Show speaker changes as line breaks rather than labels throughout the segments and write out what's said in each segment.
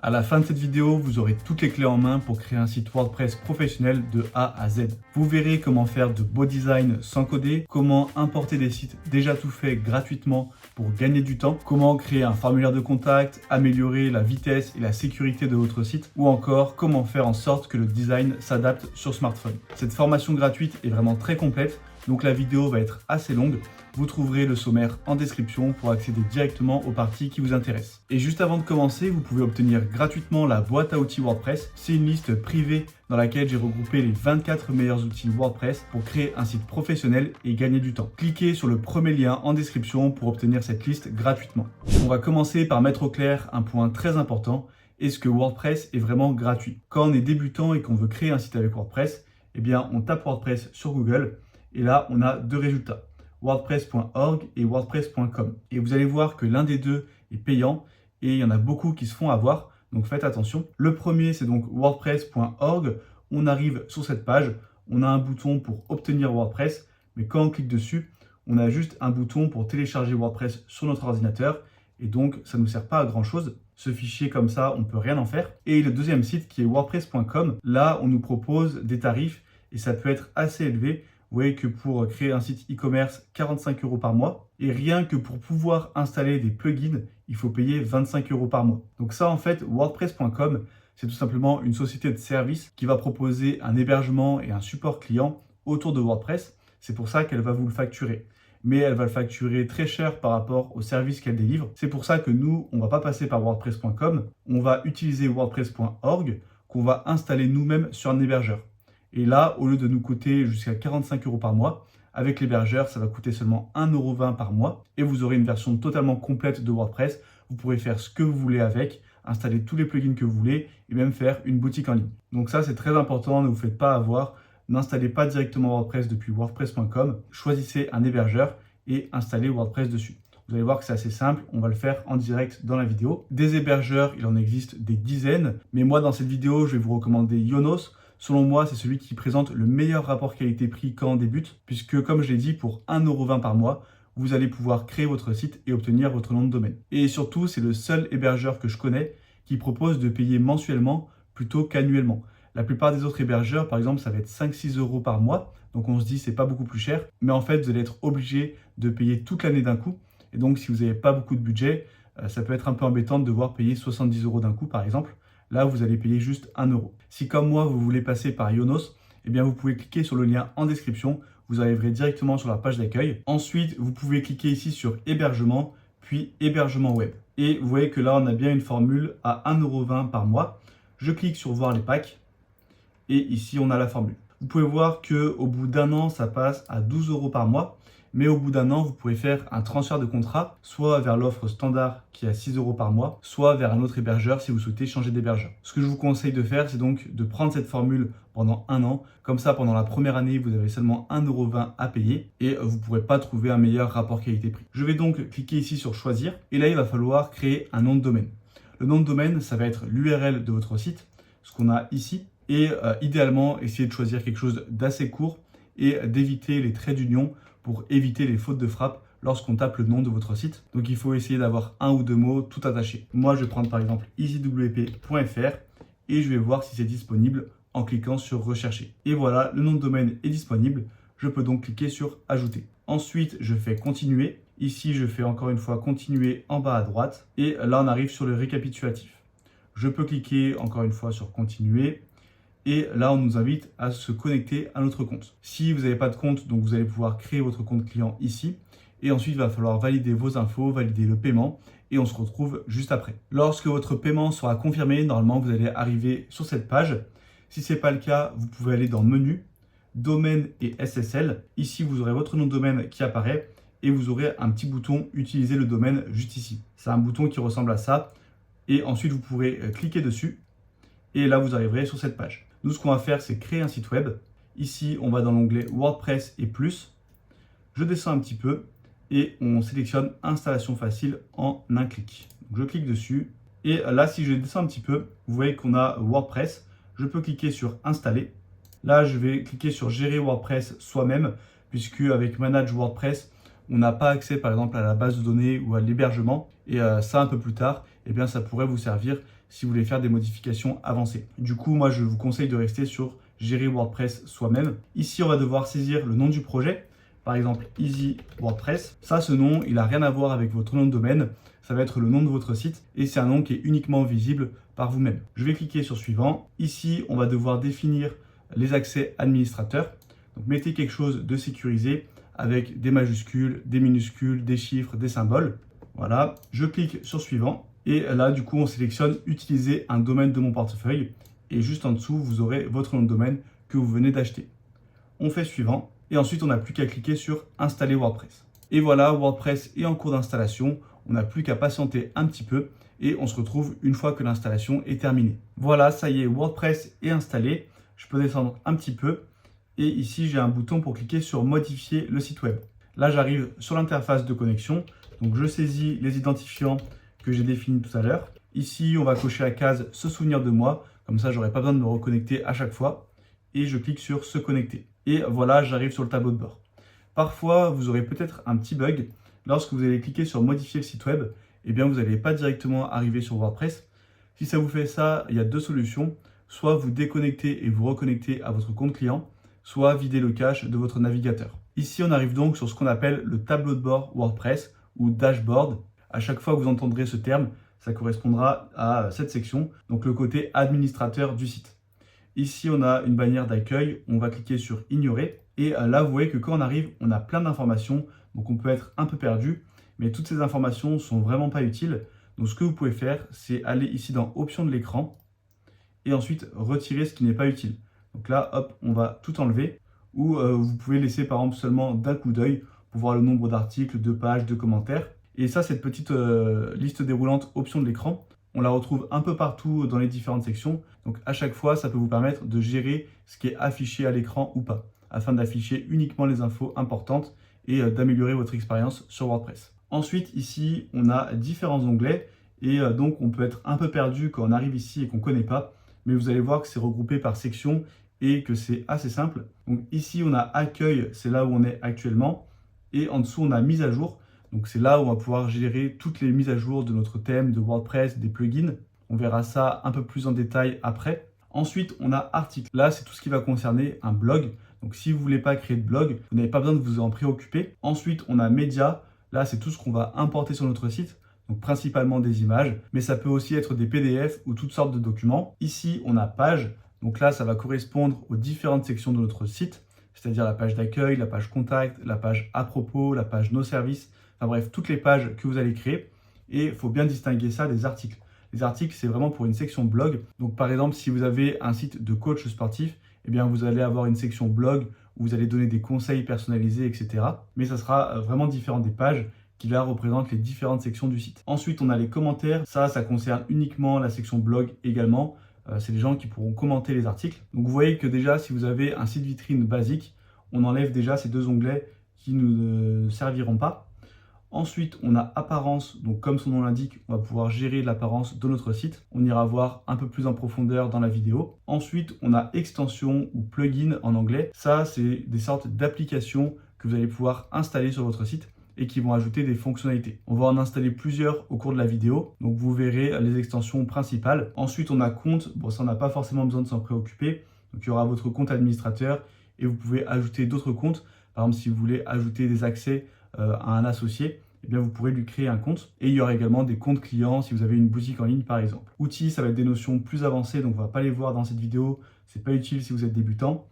À la fin de cette vidéo, vous aurez toutes les clés en main pour créer un site WordPress professionnel de A à Z. Vous verrez comment faire de beaux designs sans coder, comment importer des sites déjà tout faits gratuitement pour gagner du temps, comment créer un formulaire de contact, améliorer la vitesse et la sécurité de votre site, ou encore comment faire en sorte que le design s'adapte sur smartphone. Cette formation gratuite est vraiment très complète, donc la vidéo va être assez longue. Vous trouverez le sommaire en description pour accéder directement aux parties qui vous intéressent. Et juste avant de commencer, vous pouvez obtenir gratuitement la boîte à outils WordPress. C'est une liste privée dans laquelle j'ai regroupé les 24 meilleurs outils WordPress pour créer un site professionnel et gagner du temps. Cliquez sur le premier lien en description pour obtenir cette liste gratuitement. On va commencer par mettre au clair un point très important. Est-ce que WordPress est vraiment gratuit? Quand on est débutant et qu'on veut créer un site avec WordPress, eh bien on tape WordPress sur Google et là on a deux résultats. WordPress.org et WordPress.com. Et vous allez voir que l'un des deux est payant et il y en a beaucoup qui se font avoir, donc faites attention. Le premier, c'est donc WordPress.org. On arrive sur cette page, on a un bouton pour obtenir WordPress, mais quand on clique dessus, on a juste un bouton pour télécharger WordPress sur notre ordinateur et donc ça ne nous sert pas à grand chose. Ce fichier comme ça, on ne peut rien en faire. Et le deuxième site qui est WordPress.com, là on nous propose des tarifs et ça peut être assez élevé. Vous voyez que pour créer un site e-commerce, 45 € par mois. Et rien que pour pouvoir installer des plugins, il faut payer 25 € par mois. Donc ça, en fait, WordPress.com, c'est tout simplement une société de services qui va proposer un hébergement et un support client autour de WordPress. C'est pour ça qu'elle va vous le facturer. Mais elle va le facturer très cher par rapport au service qu'elle délivre. C'est pour ça que nous, on ne va pas passer par WordPress.com. On va utiliser WordPress.org qu'on va installer nous-mêmes sur un hébergeur. Et là, au lieu de nous coûter jusqu'à 45 € par mois, avec l'hébergeur, ça va coûter seulement 1,20 € par mois. Et vous aurez une version totalement complète de WordPress. Vous pourrez faire ce que vous voulez avec, installer tous les plugins que vous voulez et même faire une boutique en ligne. Donc ça, c'est très important, ne vous faites pas avoir. N'installez pas directement WordPress depuis WordPress.com. Choisissez un hébergeur et installez WordPress dessus. Vous allez voir que c'est assez simple, on va le faire en direct dans la vidéo. Des hébergeurs, il en existe des dizaines. Mais moi, dans cette vidéo, je vais vous recommander Yonos. Selon moi, c'est celui qui présente le meilleur rapport qualité-prix quand on débute, puisque comme je l'ai dit, pour 1,20 € par mois, vous allez pouvoir créer votre site et obtenir votre nom de domaine. Et surtout, c'est le seul hébergeur que je connais qui propose de payer mensuellement plutôt qu'annuellement. La plupart des autres hébergeurs, par exemple, ça va être 5-6 € par mois, donc on se dit c'est pas beaucoup plus cher, mais en fait, vous allez être obligé de payer toute l'année d'un coup. Et donc, si vous n'avez pas beaucoup de budget, ça peut être un peu embêtant de devoir payer 70 € d'un coup, par exemple. Là, vous allez payer juste 1 €. Si comme moi, vous voulez passer par Yonos, eh bien, vous pouvez cliquer sur le lien en description. Vous arriverez directement sur la page d'accueil. Ensuite, vous pouvez cliquer ici sur hébergement, puis hébergement web. Et vous voyez que là, on a bien une formule à 1,20 € par mois. Je clique sur voir les packs. Et ici, on a la formule. Vous pouvez voir qu'au bout d'un an, ça passe à 12 € par mois. Mais au bout d'un an, vous pouvez faire un transfert de contrat, soit vers l'offre standard qui est à 6 € par mois, soit vers un autre hébergeur si vous souhaitez changer d'hébergeur. Ce que je vous conseille de faire, c'est donc de prendre cette formule pendant un an. Comme ça, pendant la première année, vous avez seulement 1,20 € à payer et vous ne pourrez pas trouver un meilleur rapport qualité-prix. Je vais donc cliquer ici sur choisir et là, il va falloir créer un nom de domaine. Le nom de domaine, ça va être l'URL de votre site, ce qu'on a ici. Et idéalement, essayez de choisir quelque chose d'assez court et d'éviter les traits d'union pour éviter les fautes de frappe lorsqu'on tape le nom de votre site. Donc il faut essayer d'avoir un ou deux mots tout attachés. Moi, je vais prendre par exemple easywp.fr et je vais voir si c'est disponible en cliquant sur rechercher. Et voilà, le nom de domaine est disponible. Je peux donc cliquer sur ajouter. Ensuite, je fais continuer. Ici, je fais encore une fois continuer en bas à droite. Et là, on arrive sur le récapitulatif. Je peux cliquer encore une fois sur continuer. Et là, on nous invite à se connecter à notre compte. Si vous n'avez pas de compte, donc vous allez pouvoir créer votre compte client ici. Et ensuite, il va falloir valider vos infos, valider le paiement. Et on se retrouve juste après. Lorsque votre paiement sera confirmé, normalement, vous allez arriver sur cette page. Si ce n'est pas le cas, vous pouvez aller dans Menu, Domaine et SSL. Ici, vous aurez votre nom de domaine qui apparaît. Et vous aurez un petit bouton Utiliser le domaine juste ici. C'est un bouton qui ressemble à ça. Et ensuite, vous pourrez cliquer dessus. Et là, vous arriverez sur cette page. Nous, ce qu'on va faire, c'est créer un site web. Ici, on va dans l'onglet WordPress et plus. Je descends un petit peu et on sélectionne Installation facile en un clic. Donc, je clique dessus. Et là, si je descends un petit peu, vous voyez qu'on a WordPress. Je peux cliquer sur Installer. Là, je vais cliquer sur Gérer WordPress soi-même, puisque avec Manage WordPress, on n'a pas accès, par exemple, à la base de données ou à l'hébergement. Et ça, un peu plus tard, eh bien, ça pourrait vous servir si vous voulez faire des modifications avancées. Du coup, moi, je vous conseille de rester sur gérer WordPress soi-même. Ici, on va devoir saisir le nom du projet. Par exemple, Easy WordPress. Ça, ce nom, il n'a rien à voir avec votre nom de domaine. Ça va être le nom de votre site et c'est un nom qui est uniquement visible par vous-même. Je vais cliquer sur suivant. Ici, on va devoir définir les accès administrateurs. Donc, mettez quelque chose de sécurisé avec des majuscules, des minuscules, des chiffres, des symboles. Voilà, je clique sur suivant. Et là, du coup, on sélectionne utiliser un domaine de mon portefeuille. Et juste en dessous, vous aurez votre nom de domaine que vous venez d'acheter. On fait suivant. Et ensuite, on n'a plus qu'à cliquer sur installer WordPress. Et voilà, WordPress est en cours d'installation. On n'a plus qu'à patienter un petit peu et on se retrouve une fois que l'installation est terminée. Voilà, ça y est, WordPress est installé. Je peux descendre un petit peu et ici, j'ai un bouton pour cliquer sur modifier le site web. Là, j'arrive sur l'interface de connexion. Donc, je saisis les identifiants que j'ai définis tout à l'heure. Ici, on va cocher la case se souvenir de moi. Comme ça, je n'aurai pas besoin de me reconnecter à chaque fois. Et je clique sur se connecter. Et voilà, j'arrive sur le tableau de bord. Parfois, vous aurez peut-être un petit bug. Lorsque vous allez cliquer sur modifier le site web, eh bien, vous n'allez pas directement arriver sur WordPress. Si ça vous fait ça, il y a deux solutions. Soit vous déconnectez et vous reconnectez à votre compte client, soit vider le cache de votre navigateur. Ici, on arrive donc sur ce qu'on appelle le tableau de bord WordPress ou dashboard. À chaque fois que vous entendrez ce terme, ça correspondra à cette section, donc le côté administrateur du site. Ici, on a une bannière d'accueil, on va cliquer sur ignorer. Et là, vous voyez que quand on arrive, on a plein d'informations, donc on peut être un peu perdu, mais toutes ces informations ne sont vraiment pas utiles. Donc ce que vous pouvez faire, c'est aller ici dans options de l'écran et ensuite retirer ce qui n'est pas utile. Donc là, hop, on va tout enlever, ou vous pouvez laisser par exemple seulement d'un coup d'œil pour voir le nombre d'articles, de pages, de commentaires. Et ça, cette petite liste déroulante options de l'écran, on la retrouve un peu partout dans les différentes sections. Donc à chaque fois, ça peut vous permettre de gérer ce qui est affiché à l'écran ou pas, afin d'afficher uniquement les infos importantes et d'améliorer votre expérience sur WordPress. Ensuite, ici, on a différents onglets et donc on peut être un peu perdu quand on arrive ici et qu'on ne connaît pas, mais vous allez voir que c'est regroupé par section et que c'est assez simple. Donc ici, on a accueil, c'est là où on est actuellement, et en dessous, on a mise à jour. Donc c'est là où on va pouvoir gérer toutes les mises à jour de notre thème, de WordPress, des plugins. On verra ça un peu plus en détail après. Ensuite, on a article. Là, c'est tout ce qui va concerner un blog. Donc si vous ne voulez pas créer de blog, vous n'avez pas besoin de vous en préoccuper. Ensuite, on a médias. Là, c'est tout ce qu'on va importer sur notre site. Donc principalement des images, mais ça peut aussi être des PDF ou toutes sortes de documents. Ici, on a page. Donc là, ça va correspondre aux différentes sections de notre site, c'est-à-dire la page d'accueil, la page contact, la page à propos, la page nos services. Enfin bref, toutes les pages que vous allez créer. Et il faut bien distinguer ça des articles. Les articles, c'est vraiment pour une section blog. Donc par exemple, si vous avez un site de coach sportif, eh bien vous allez avoir une section blog où vous allez donner des conseils personnalisés, etc. Mais ça sera vraiment différent des pages qui là représentent les différentes sections du site. Ensuite, on a les commentaires. Ça concerne uniquement la section blog également. C'est les gens qui pourront commenter les articles. Donc vous voyez que déjà, si vous avez un site vitrine basique, on enlève déjà ces deux onglets qui ne serviront pas. Ensuite, on a apparence, donc comme son nom l'indique, on va pouvoir gérer l'apparence de notre site. On ira voir un peu plus en profondeur dans la vidéo. Ensuite, on a extension ou plugin en anglais. Ça, c'est des sortes d'applications que vous allez pouvoir installer sur votre site et qui vont ajouter des fonctionnalités. On va en installer plusieurs au cours de la vidéo, donc vous verrez les extensions principales. Ensuite, on a compte, bon ça on n'a pas forcément besoin de s'en préoccuper, donc il y aura votre compte administrateur et vous pouvez ajouter d'autres comptes. Par exemple, si vous voulez ajouter des accès à un associé, eh bien vous pourrez lui créer un compte. Et il y aura également des comptes clients si vous avez une boutique en ligne par exemple. Outils, ça va être des notions plus avancées, donc on ne va pas les voir dans cette vidéo, c'est pas utile si vous êtes débutant.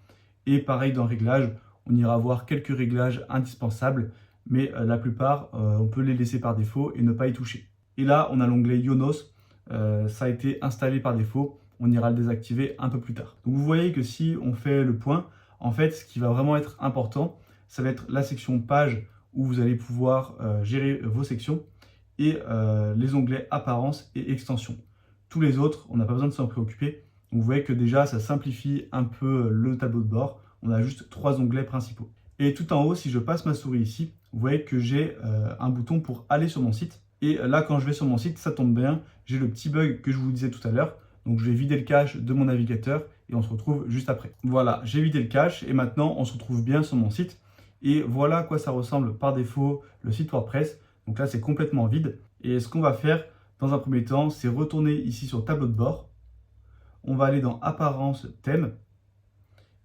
Et pareil dans réglages, on ira voir quelques réglages indispensables, mais la plupart, on peut les laisser par défaut et ne pas y toucher. Et là, on a l'onglet Yonos, ça a été installé par défaut, on ira le désactiver un peu plus tard. Donc vous voyez que si on fait le point, en fait, ce qui va vraiment être important, ça va être la section page où vous allez pouvoir gérer vos sections et les onglets apparence et extension. Tous les autres, on n'a pas besoin de s'en préoccuper. Donc vous voyez que déjà, ça simplifie un peu le tableau de bord. On a juste 3 onglets principaux. Et tout en haut, si je passe ma souris ici, vous voyez que j'ai un bouton pour aller sur mon site. Et là, quand je vais sur mon site, ça tombe bien, j'ai le petit bug que je vous disais tout à l'heure. Donc je vais vider le cache de mon navigateur et on se retrouve juste après. Voilà, j'ai vidé le cache et maintenant on se retrouve bien sur mon site. Et voilà à quoi ça ressemble par défaut le site WordPress. Donc là, c'est complètement vide. Et ce qu'on va faire, dans un premier temps, c'est retourner ici sur tableau de bord. On va aller dans Apparence, thème.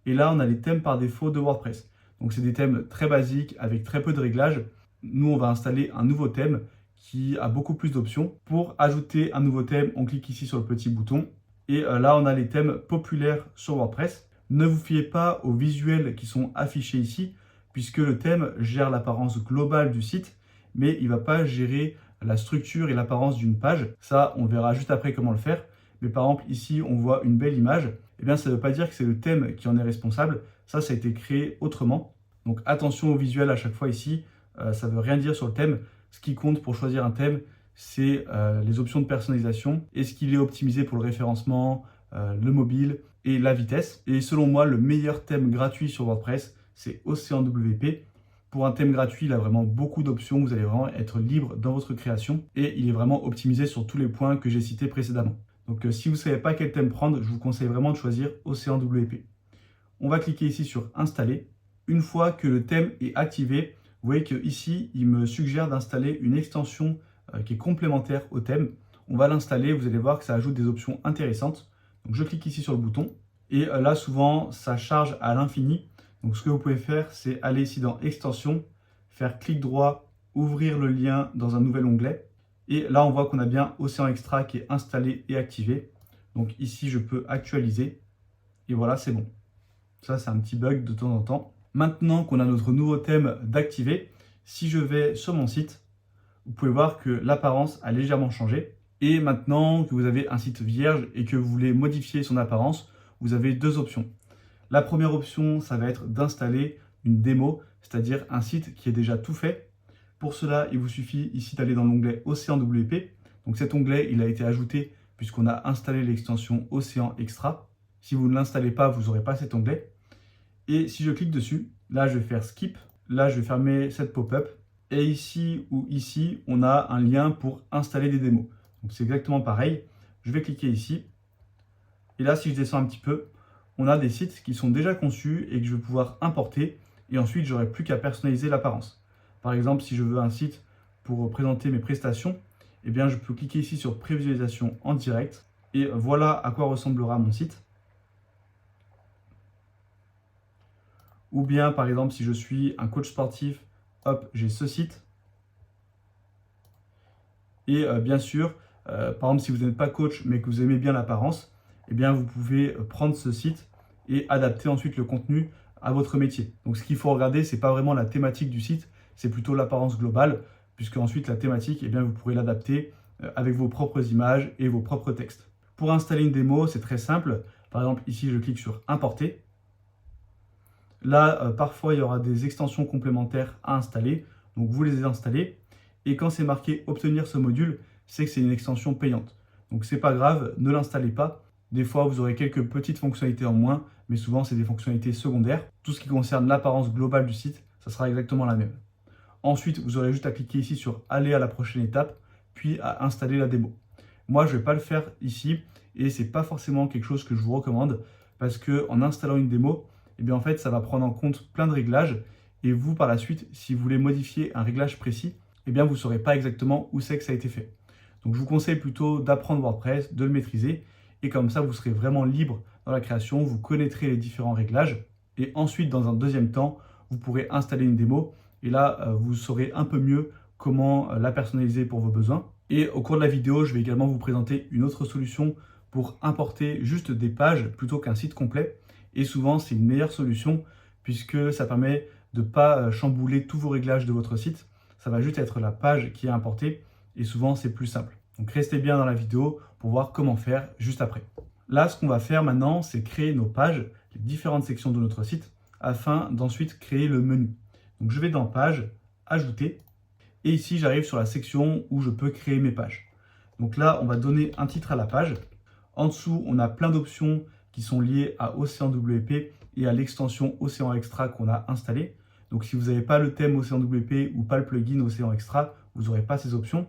Et là, on a les thèmes par défaut de WordPress. Donc, c'est des thèmes très basiques avec très peu de réglages. Nous, on va installer un nouveau thème qui a beaucoup plus d'options. Pour ajouter un nouveau thème, on clique ici sur le petit bouton. Et là, on a les thèmes populaires sur WordPress. Ne vous fiez pas aux visuels qui sont affichés ici, puisque le thème gère l'apparence globale du site, mais il ne va pas gérer la structure et l'apparence d'une page. Ça, on verra juste après comment le faire. Mais par exemple, ici, on voit une belle image. Eh bien, ça ne veut pas dire que c'est le thème qui en est responsable. Ça a été créé autrement. Donc, attention au visuel à chaque fois ici. Ça ne veut rien dire sur le thème. Ce qui compte pour choisir un thème, c'est les options de personnalisation. Est-ce qu'il est optimisé pour le référencement, le mobile et la vitesse. Et selon moi, le meilleur thème gratuit sur WordPress, c'est OceanWP. Pour un thème gratuit, il a vraiment beaucoup d'options. Vous allez vraiment être libre dans votre création. Et il est vraiment optimisé sur tous les points que j'ai cités précédemment. Donc, si vous ne savez pas quel thème prendre, je vous conseille vraiment de choisir OceanWP. On va cliquer ici sur Installer. Une fois que le thème est activé, vous voyez qu'ici, il me suggère d'installer une extension qui est complémentaire au thème. On va l'installer, vous allez voir que ça ajoute des options intéressantes. Donc, je clique ici sur le bouton. Et là, souvent, ça charge à l'infini. Donc, ce que vous pouvez faire, c'est aller ici dans Extensions, faire clic droit, ouvrir le lien dans un nouvel onglet. Et là, on voit qu'on a bien Océan Extra qui est installé et activé. Donc ici, je peux actualiser. Et voilà, c'est bon. Ça, c'est un petit bug de temps en temps. Maintenant qu'on a notre nouveau thème d'activer, si je vais sur mon site, vous pouvez voir que l'apparence a légèrement changé. Et maintenant que vous avez un site vierge et que vous voulez modifier son apparence, vous avez deux options. La première option, ça va être d'installer une démo, c'est-à-dire un site qui est déjà tout fait. Pour cela, il vous suffit ici d'aller dans l'onglet OceanWP. Donc cet onglet, il a été ajouté puisqu'on a installé l'extension Océan Extra. Si vous ne l'installez pas, vous n'aurez pas cet onglet. Et si je clique dessus, là, je vais faire Skip. Là, je vais fermer cette pop-up. Et ici ou ici, on a un lien pour installer des démos. Donc c'est exactement pareil. Je vais cliquer ici. Et là, si je descends un petit peu, on a des sites qui sont déjà conçus et que je vais pouvoir importer. Et ensuite, j'aurai plus qu'à personnaliser l'apparence. Par exemple, si je veux un site pour présenter mes prestations, eh bien, je peux cliquer ici sur prévisualisation en direct et voilà à quoi ressemblera mon site. Ou bien, par exemple, si je suis un coach sportif, hop, j'ai ce site. Et bien sûr, par exemple, si vous n'êtes pas coach mais que vous aimez bien l'apparence, eh bien, vous pouvez prendre ce site et adapter ensuite le contenu à votre métier. Donc, ce qu'il faut regarder, ce n'est pas vraiment la thématique du site, c'est plutôt l'apparence globale, puisque ensuite la thématique, eh bien, vous pourrez l'adapter avec vos propres images et vos propres textes. Pour installer une démo, c'est très simple. Par exemple, ici, je clique sur Importer. Là, parfois, il y aura des extensions complémentaires à installer. Donc, vous les installez. Et quand c'est marqué Obtenir ce module, c'est que c'est une extension payante. Donc, c'est pas grave, ne l'installez pas. Des fois, vous aurez quelques petites fonctionnalités en moins, mais souvent, c'est des fonctionnalités secondaires. Tout ce qui concerne l'apparence globale du site, ça sera exactement la même. Ensuite, vous aurez juste à cliquer ici sur aller à la prochaine étape, puis à installer la démo. Moi, je ne vais pas le faire ici et ce n'est pas forcément quelque chose que je vous recommande parce qu'en installant une démo, eh bien, en fait, ça va prendre en compte plein de réglages et vous, par la suite, si vous voulez modifier un réglage précis, eh bien, vous ne saurez pas exactement où c'est que ça a été fait. Donc, je vous conseille plutôt d'apprendre WordPress, de le maîtriser et comme ça, vous serez vraiment libre dans la création, vous connaîtrez les différents réglages et ensuite, dans un deuxième temps, vous pourrez installer une démo. Et là, vous saurez un peu mieux comment la personnaliser pour vos besoins. Et au cours de la vidéo, je vais également vous présenter une autre solution pour importer juste des pages plutôt qu'un site complet. Et souvent, c'est une meilleure solution puisque ça permet de ne pas chambouler tous vos réglages de votre site. Ça va juste être la page qui est importée et souvent, c'est plus simple. Donc, restez bien dans la vidéo pour voir comment faire juste après. Là, ce qu'on va faire maintenant, c'est créer nos pages, les différentes sections de notre site, afin d'ensuite créer le menu. Donc, je vais dans Page, Ajouter, et ici, j'arrive sur la section où je peux créer mes pages. Donc là, on va donner un titre à la page. En dessous, on a plein d'options qui sont liées à OceanWP et à l'extension Océan Extra qu'on a installée. Donc, si vous n'avez pas le thème OceanWP ou pas le plugin Océan Extra, vous n'aurez pas ces options.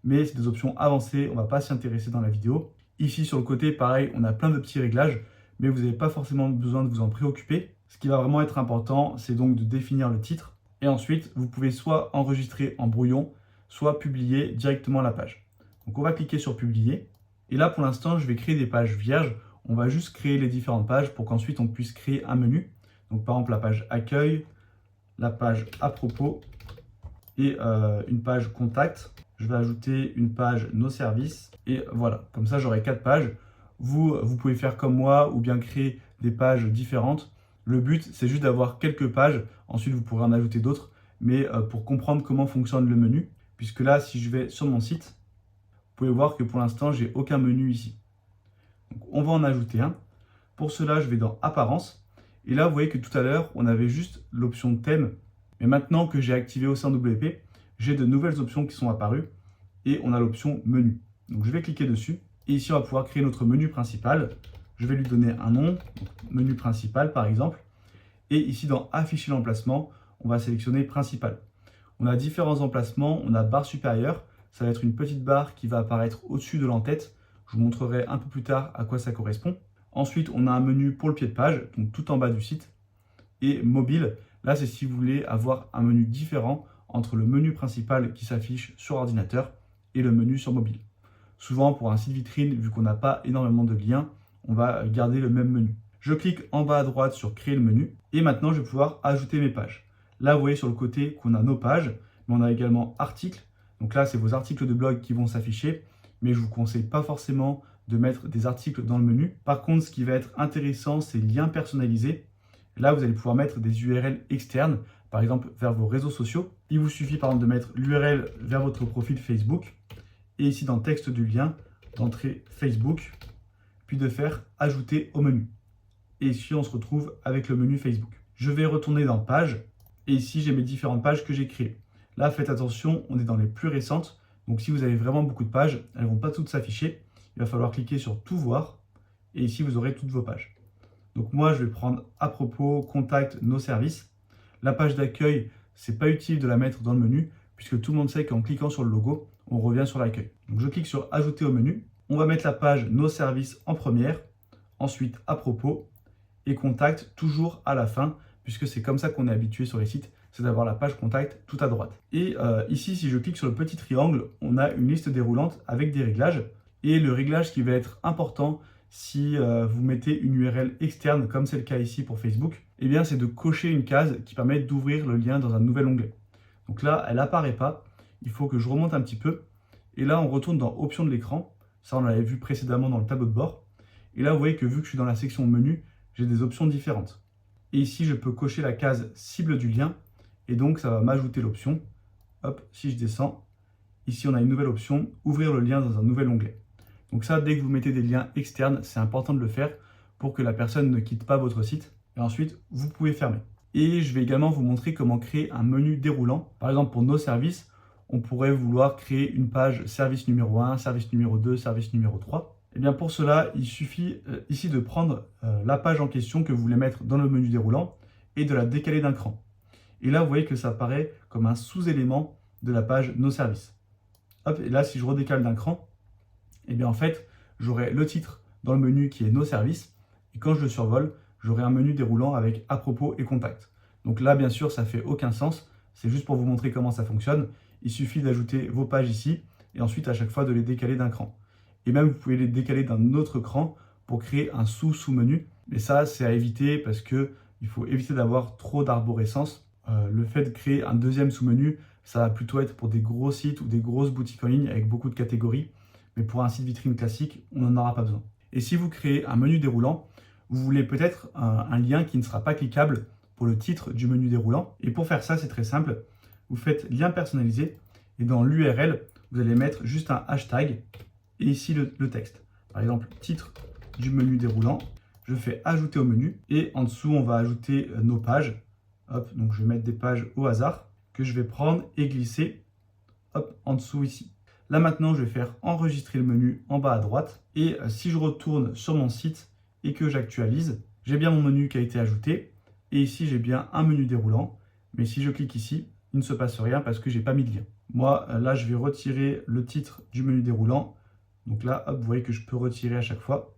Mais c'est des options avancées, on ne va pas s'y intéresser dans la vidéo. Ici, sur le côté, pareil, on a plein de petits réglages, mais vous n'avez pas forcément besoin de vous en préoccuper. Ce qui va vraiment être important, c'est donc de définir le titre. Et ensuite, vous pouvez soit enregistrer en brouillon, soit publier directement la page. Donc on va cliquer sur publier. Et là pour l'instant, je vais créer des pages vierges. On va juste créer les différentes pages pour qu'ensuite on puisse créer un menu. Donc par exemple la page accueil, la page à propos et une page contact. Je vais ajouter une page nos services et voilà, comme ça j'aurai 4 pages. Vous pouvez faire comme moi ou bien créer des pages différentes. Le but c'est juste d'avoir quelques pages, ensuite vous pourrez en ajouter d'autres, mais pour comprendre comment fonctionne le menu, puisque là si je vais sur mon site, vous pouvez voir que pour l'instant j'ai aucun menu ici. Donc on va en ajouter un. Pour cela je vais dans apparence et là vous voyez que tout à l'heure on avait juste l'option thème, mais maintenant que j'ai activé OCR-WP, j'ai de nouvelles options qui sont apparues et on a l'option menu. Donc je vais cliquer dessus et ici on va pouvoir créer notre menu principal. Je vais lui donner un nom, donc menu principal par exemple. Et ici dans afficher l'emplacement, on va sélectionner principal. On a différents emplacements, on a barre supérieure, ça va être une petite barre qui va apparaître au-dessus de l'en-tête. Je vous montrerai un peu plus tard à quoi ça correspond. Ensuite on a un menu pour le pied de page, donc tout en bas du site. Et mobile, là c'est si vous voulez avoir un menu différent entre le menu principal qui s'affiche sur ordinateur et le menu sur mobile. Souvent pour un site vitrine, vu qu'on n'a pas énormément de liens, on va garder le même menu. Je clique en bas à droite sur créer le menu et maintenant je vais pouvoir ajouter mes pages. Là vous voyez sur le côté qu'on a nos pages, mais on a également articles. Donc là c'est vos articles de blog qui vont s'afficher, mais je ne vous conseille pas forcément de mettre des articles dans le menu. Par contre ce qui va être intéressant c'est liens personnalisés. Là vous allez pouvoir mettre des URL externes, par exemple vers vos réseaux sociaux. Il vous suffit par exemple de mettre l'URL vers votre profil Facebook et ici dans le texte du lien, d'entrer Facebook, puis de faire ajouter au menu. Et ici on se retrouve avec le menu Facebook. Je vais retourner dans page et ici j'ai mes différentes pages que j'ai créées. Là faites attention, on est dans les plus récentes, donc si vous avez vraiment beaucoup de pages, elles ne vont pas toutes s'afficher. Il va falloir cliquer sur tout voir et ici vous aurez toutes vos pages. Donc moi je vais prendre à propos, contact, nos services. La page d'accueil, c'est pas utile de la mettre dans le menu puisque tout le monde sait qu'en cliquant sur le logo, on revient sur l'accueil. Donc je clique sur ajouter au menu. On va mettre la page nos services en première, ensuite à propos et contact toujours à la fin puisque c'est comme ça qu'on est habitué sur les sites, c'est d'avoir la page contact tout à droite. Et ici si je clique sur le petit triangle, on a une liste déroulante avec des réglages et le réglage qui va être important si vous mettez une URL externe, comme c'est le cas ici pour Facebook, eh bien c'est de cocher une case qui permet d'ouvrir le lien dans un nouvel onglet. Donc là, elle n'apparaît pas. Il faut que je remonte un petit peu. Et là, on retourne dans Options de l'écran. Ça, on l'avait vu précédemment dans le tableau de bord. Et là, vous voyez que vu que je suis dans la section menu, j'ai des options différentes. Et ici, je peux cocher la case cible du lien. Et donc, ça va m'ajouter l'option. Hop, si je descends, ici, on a une nouvelle option, ouvrir le lien dans un nouvel onglet. Donc ça, dès que vous mettez des liens externes, c'est important de le faire pour que la personne ne quitte pas votre site. Et ensuite, vous pouvez fermer. Et je vais également vous montrer comment créer un menu déroulant. Par exemple, pour nos services, on pourrait vouloir créer une page service numéro 1, service numéro 2, service numéro 3. Et bien pour cela, il suffit ici de prendre la page en question que vous voulez mettre dans le menu déroulant et de la décaler d'un cran. Et là, vous voyez que ça apparaît comme un sous-élément de la page nos services. Hop, et là, si je redécale d'un cran, et bien en fait, j'aurai le titre dans le menu qui est nos services. Et quand je le survole, j'aurai un menu déroulant avec à propos et contact. Donc là, bien sûr, ça fait aucun sens. C'est juste pour vous montrer comment ça fonctionne. Il suffit d'ajouter vos pages ici et ensuite à chaque fois de les décaler d'un cran. Et même, vous pouvez les décaler d'un autre cran pour créer un sous-sous-menu. Mais ça, c'est à éviter parce qu'il faut éviter d'avoir trop d'arborescence. Le fait de créer un deuxième sous-menu, ça va plutôt être pour des gros sites ou des grosses boutiques en ligne avec beaucoup de catégories. Mais pour un site vitrine classique, on n'en aura pas besoin. Et si vous créez un menu déroulant, vous voulez peut-être un lien qui ne sera pas cliquable pour le titre du menu déroulant. Et pour faire ça, c'est très simple. Vous faites lien personnalisé et dans l'URL, vous allez mettre juste un hashtag et ici le texte. Par exemple, titre du menu déroulant. Je fais ajouter au menu et en dessous, on va ajouter nos pages. Hop, donc je vais mettre des pages au hasard que je vais prendre et glisser hop, en dessous ici. Là maintenant, je vais faire enregistrer le menu en bas à droite. Et si je retourne sur mon site et que j'actualise, j'ai bien mon menu qui a été ajouté. Et ici, j'ai bien un menu déroulant. Mais si je clique ici, il ne se passe rien parce que je n'ai pas mis de lien. Moi, là, je vais retirer le titre du menu déroulant. Donc là, hop, vous voyez que je peux retirer à chaque fois.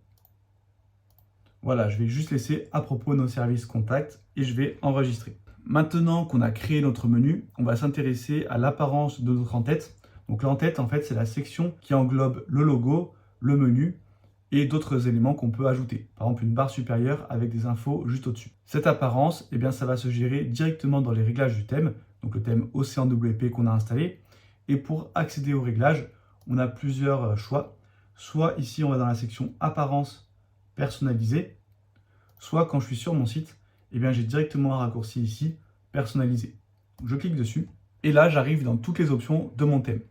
Voilà, je vais juste laisser à propos nos services contact et je vais enregistrer. Maintenant qu'on a créé notre menu, on va s'intéresser à l'apparence de notre en-tête. Donc l'en-tête, en fait, c'est la section qui englobe le logo, le menu et d'autres éléments qu'on peut ajouter. Par exemple, une barre supérieure avec des infos juste au-dessus. Cette apparence, eh bien, ça va se gérer directement dans les réglages du thème, donc le thème OceanWP qu'on a installé. Et pour accéder aux réglages, on a plusieurs choix. Soit ici, on va dans la section apparence personnalisée, soit quand je suis sur mon site, eh bien, j'ai directement un raccourci ici, personnalisé. Donc, je clique dessus et là, j'arrive dans toutes les options de mon thème.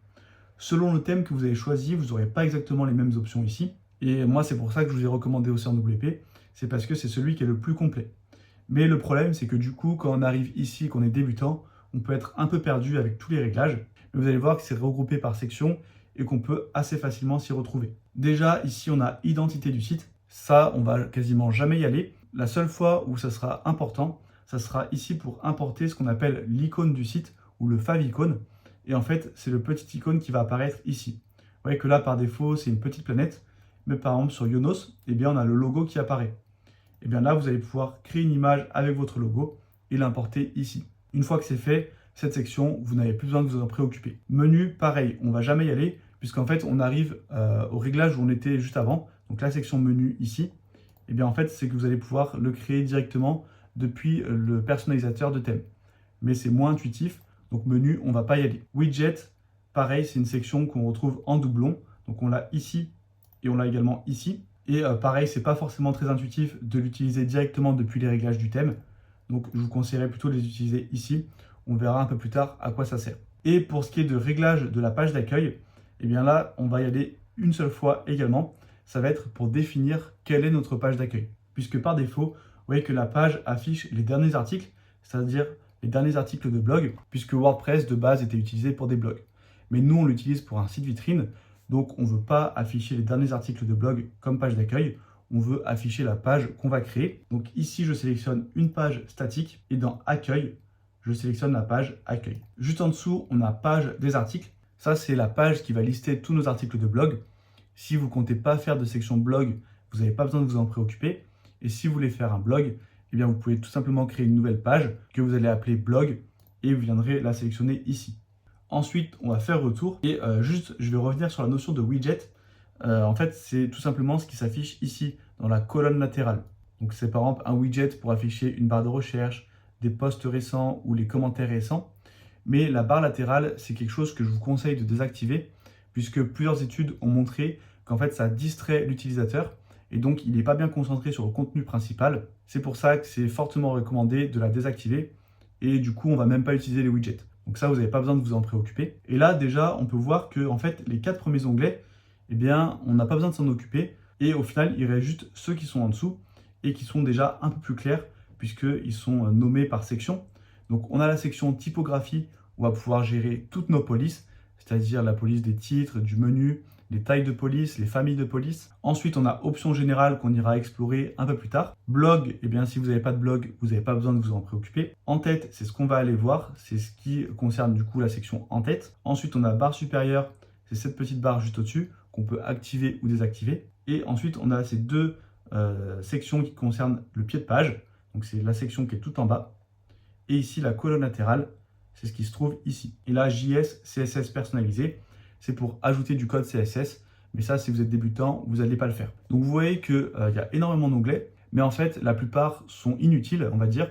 Selon le thème que vous avez choisi, vous n'aurez pas exactement les mêmes options ici. Et moi, c'est pour ça que je vous ai recommandé OceanWP, c'est parce que c'est celui qui est le plus complet. Mais le problème, c'est que du coup, quand on arrive ici, qu'on est débutant, on peut être un peu perdu avec tous les réglages. Mais vous allez voir que c'est regroupé par section et qu'on peut assez facilement s'y retrouver. Déjà, ici, on a identité du site. Ça, on va quasiment jamais y aller. La seule fois où ça sera important, ça sera ici pour importer ce qu'on appelle l'icône du site ou le favicon. Et en fait, c'est le petit icône qui va apparaître ici. Vous voyez que là, par défaut, c'est une petite planète. Mais par exemple, sur Yonos, eh bien, on a le logo qui apparaît. Et bien là, vous allez pouvoir créer une image avec votre logo et l'importer ici. Une fois que c'est fait, cette section, vous n'avez plus besoin de vous en préoccuper. Menu, pareil, on ne va jamais y aller, puisqu'en fait, on arrive au réglage où on était juste avant. Donc la section menu ici, et bien en fait, c'est que vous allez pouvoir le créer directement depuis le personnalisateur de thème. Mais c'est moins intuitif, donc menu, on ne va pas y aller. Widget, pareil, c'est une section qu'on retrouve en doublon. Donc on l'a ici et on l'a également ici. Et pareil, c'est pas forcément très intuitif de l'utiliser directement depuis les réglages du thème. Donc je vous conseillerais plutôt de les utiliser ici. On verra un peu plus tard à quoi ça sert. Et pour ce qui est de réglage de la page d'accueil, et bien là, on va y aller une seule fois également. Ça va être pour définir quelle est notre page d'accueil. Puisque par défaut, vous voyez que la page affiche les derniers articles, c'est-à-dire les derniers articles de blog, puisque WordPress de base était utilisé pour des blogs. Mais nous, on l'utilise pour un site vitrine. Donc, on ne veut pas afficher les derniers articles de blog comme page d'accueil. On veut afficher la page qu'on va créer. Donc ici, je sélectionne une page statique et dans Accueil, je sélectionne la page Accueil. Juste en dessous, on a Page des articles. Ça, c'est la page qui va lister tous nos articles de blog. Si vous ne comptez pas faire de section blog, vous n'avez pas besoin de vous en préoccuper. Et si vous voulez faire un blog, eh bien, vous pouvez tout simplement créer une nouvelle page que vous allez appeler blog et vous viendrez la sélectionner ici. Ensuite, on va faire retour et juste, je vais revenir sur la notion de widget. En fait, c'est tout simplement ce qui s'affiche ici dans la colonne latérale. Donc, c'est par exemple un widget pour afficher une barre de recherche, des posts récents ou les commentaires récents. Mais la barre latérale, c'est quelque chose que je vous conseille de désactiver puisque plusieurs études ont montré qu'en fait, ça distrait l'utilisateur et donc il n'est pas bien concentré sur le contenu principal. C'est pour ça que c'est fortement recommandé de la désactiver et du coup, on ne va même pas utiliser les widgets. Donc ça, vous n'avez pas besoin de vous en préoccuper. Et là, déjà, on peut voir que en fait, les 4 premiers onglets, eh bien, on n'a pas besoin de s'en occuper. Et au final, il reste juste ceux qui sont en dessous et qui sont déjà un peu plus clairs puisqu'ils sont nommés par section. Donc, on a la section typographie où on va pouvoir gérer toutes nos polices, c'est-à-dire la police des titres, du menu, les tailles de police, les familles de police. Ensuite, on a options générales qu'on ira explorer un peu plus tard. Blog, eh bien, si vous n'avez pas de blog, vous n'avez pas besoin de vous en préoccuper. En tête, c'est ce qu'on va aller voir. C'est ce qui concerne du coup la section en tête. Ensuite, on a barre supérieure. C'est cette petite barre juste au-dessus qu'on peut activer ou désactiver. Et ensuite, on a ces deux sections qui concernent le pied de page. Donc, c'est la section qui est tout en bas. Et ici, la colonne latérale, c'est ce qui se trouve ici. Et là, JS, CSS personnalisé. C'est pour ajouter du code CSS, mais ça, si vous êtes débutant, vous n'allez pas le faire. Donc, vous voyez qu'il y a énormément d'onglets, mais en fait, la plupart sont inutiles, on va dire,